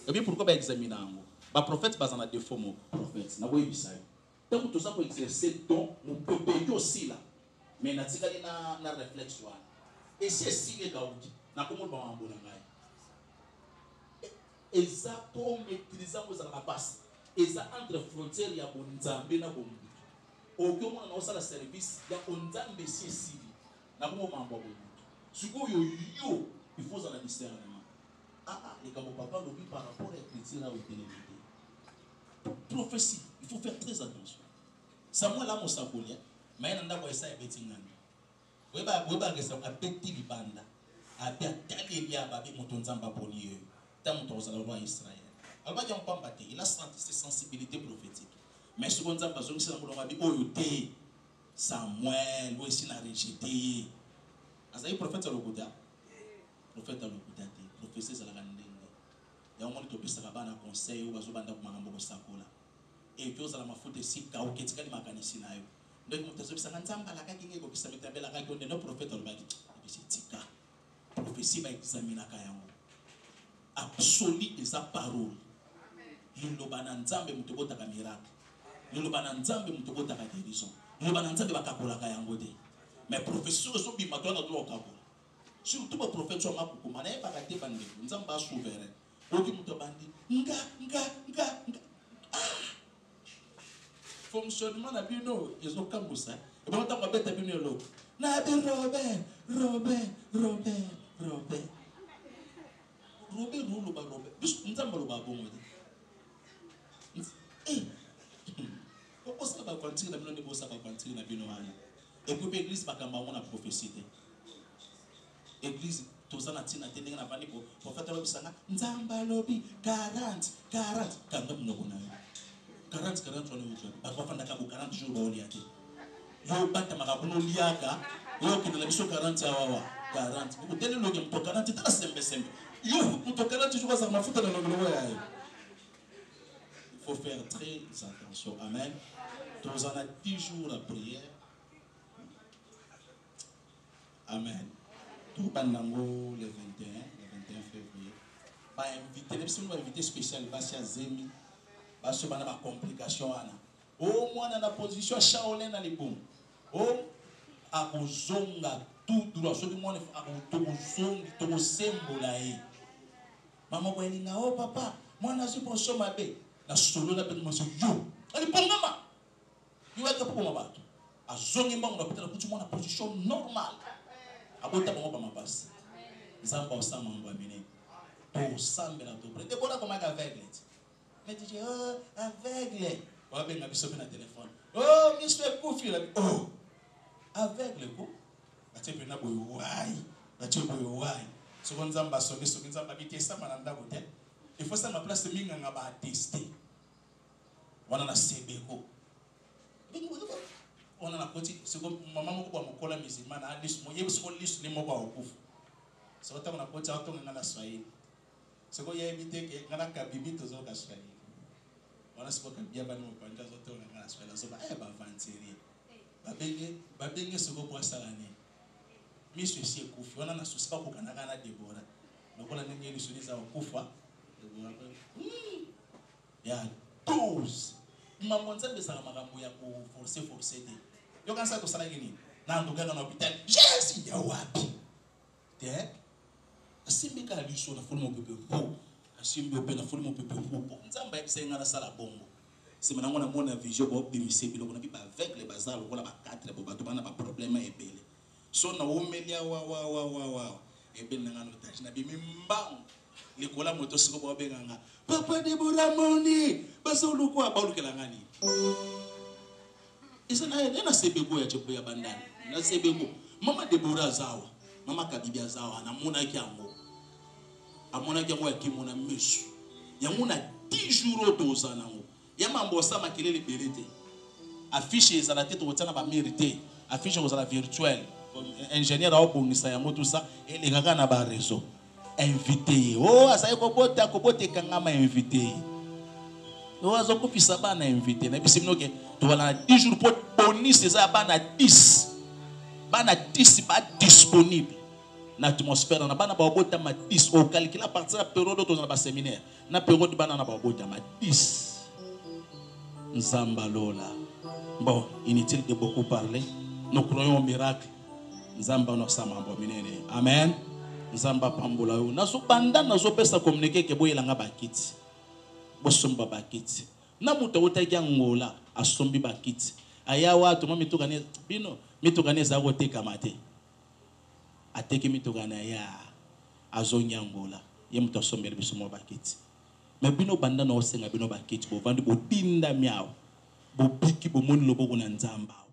Et bien pourquoi ba examiner ango? Ba prophète ba zana défaut mo prophète. Na boyi bisayo. Donc tout ça pour exercer don mon peuple aussi là. Mais na tikali na réflexion. Et c'est si les gaouki. Na komo ba mbona ngai. Eza pour maîtriser mo za la passe. Eza entre frontières ya bonzambe na bombu. Aucun monde n'a pas service, il y a un temps de civil. N'a pas mambo bongo. Suko yo il faut ça la discernement. les gars, mon papa lobby par rapport à l'écriture à l'autorité. Prophétie, il faut faire très attention. Samuel a mon sacolien, mais il y a un ça et betingan. Oui, bah, que ça a petit libanda. A bien tel a babi montonzamba polieux. Tant mon la loi Israël. Alors, il a senti ses sensibilités prophétiques. Mais ce qu'on a besoin de c'est que Samuel, où est-ce qu'il a rejeté? Azaï prophète à l'Okuda. Prophète à l'Okuda. Prophétie à la Gandenge. Il y a un moment où tu peux savoir un conseil ou un banda pour m'ambo sakola. Et puis, on a ma faute ici, car au Ketika, il m'a canisé. Donc, on te dit, ça n'a pas la cague, qui s'est mis à la cague, on est nos prophètes au Badi. Et c'est Tika. Prophétie va examiner la Kayango. Absolue et sa parole. L'Ulobananzambe mutobota ka miracle. L'Ulobananzambe mutobota ka guérison. L'Ulobananzambe va kakola ka yango de. Mais professeur so bima to na do kakola. Surtout ba prophète so makuko mana e ba ka te bande. Nzamba souverain. Oki mutobandi nga. Fonctionnement na bino ezo kambusa. E ba ntango beta bino lo. Na bi Robert. Robert Roulo ba Robert. Bis nzamba lo ba bongo de. Pourquoi ça va continuer la bino ça va continuer la bino wana. Et puis l'église va kamba on a prophétie. Église tous en atina tending na vani pour prophète wa bisanga nzamba lobi 40 kanga mno kuna. 40 wana ujo. Ba kwa fanda ka 40 jours ba oli ate. Yo bata makabuno liaka, yo kidela biso 40 awawa. 40. Vous tenez le game pour 40 tala sembe. Yo mto 40 jours za mafuta na ngolo ya yo. Il faut faire très attention. Amen. Nous en a 10 jours à prière. Amen. Tout pendant le 21 février. Pas invité, si nous invité spécial, Basia Zemi, Basia Bana ma complication ana. Au moins dans la position Shaolin dans les boum. Oh, à Ozonga tout droit. Ce du monde à Ozonga, tout symbole là. Maman Boelinga, oh papa, moi na suis pour ma bé. La solo la peine monsieur yo. Elle est ma. Il va être pour ma batte. À zongi mba on a peut-être tout le monde en position normale. À bonne table on va ma passe. Zamba au sang on va mener. Tout sang bela tout près. Des bonnes comme aveugle. Mais tu dis oh aveugle. On va bien m'abisoper dans téléphone. Oh monsieur Koufi là. Oh aveugle ko. Ati pena boy why. Ati boy why. Seconde zamba soki zamba bité ça mananda hotel. Il faut ça ma place de minga ngaba tester. On a sebeko. On a côté c'est comme maman moko ba mokola musulman na liste mo yebi so liste ni mo ba okufu. C'est autant on a côté autant on a Swahili. C'est quoi y invité que ngana ka bibi tozo ka Swahili. On a siko ka bia ba no panja autant on a Swahili so ba ba vantirie. Ba benge siko kwa salane. Monsieur si ekufi on a souci pas ko kana kana Deborah. Lokola ndenge ni suniza okufa. Il y a 12. Maman nzambe sala makambo ya ko forcer de. Yo kansa to sala ngini. Na nduga na hôpital. Jésus ya wapi? Te? Asimbi ka liso na fulmo pepe po. Asimbi ope na fulmo pepe po. Nzamba ya senga na sala bongo. C'est maintenant on a mon vision pour bimise biloko na biba avec les bazar ko la ba 4 bo bato bana ba problème ebele. So na omelia wa. Ebele na ngano taji na bimimba. Likola moto siko bo benganga. Papa Deborah Moni, basa uluko abalukela ngani. Isana ena sebego ya chebo ya bandani. Na sebego. Mama Deborah zawa, mama Kabibia zawa na mona kyango. Amona kyango ya kimona mesu. Ya mona 10 jours doza nango. Ya mambo sa makelele belete. Affiche za la tête otana ba mérité. Affiche za la virtuelle. Ingénieur a obongisa ya moto ça et les gaga na ba réseau. Invité. Oh, ça y est, kobote kangama invité. Oh, azoko pisa bana invité. Na bisimino ke to wala 10 jours pour bonus ça bana 10. Bana 10 pas disponible. Na atmosphère na bana ba obota ma 10 au calcul à partir de la période to na ba séminaire. Na période bana na ba obota ma 10. Nzamba lola. Bon, inutile de beaucoup parler. Nous croyons au miracle. Nzamba no samambo minene. Amen. Nzamba pambola yo nazo banda nazo pesa communiquer ke boyelanga bakiti bosomba bakiti na muto otaki ngola asombi bakiti aya watu mitukane bino mitukane za koteka mate ateki mitukane ya azonya ngola ye muto sombele biso mo bakiti mais bino banda no senga bino bakiti bo vandi bo tinda miao bo biki bo moni lobo kuna nzamba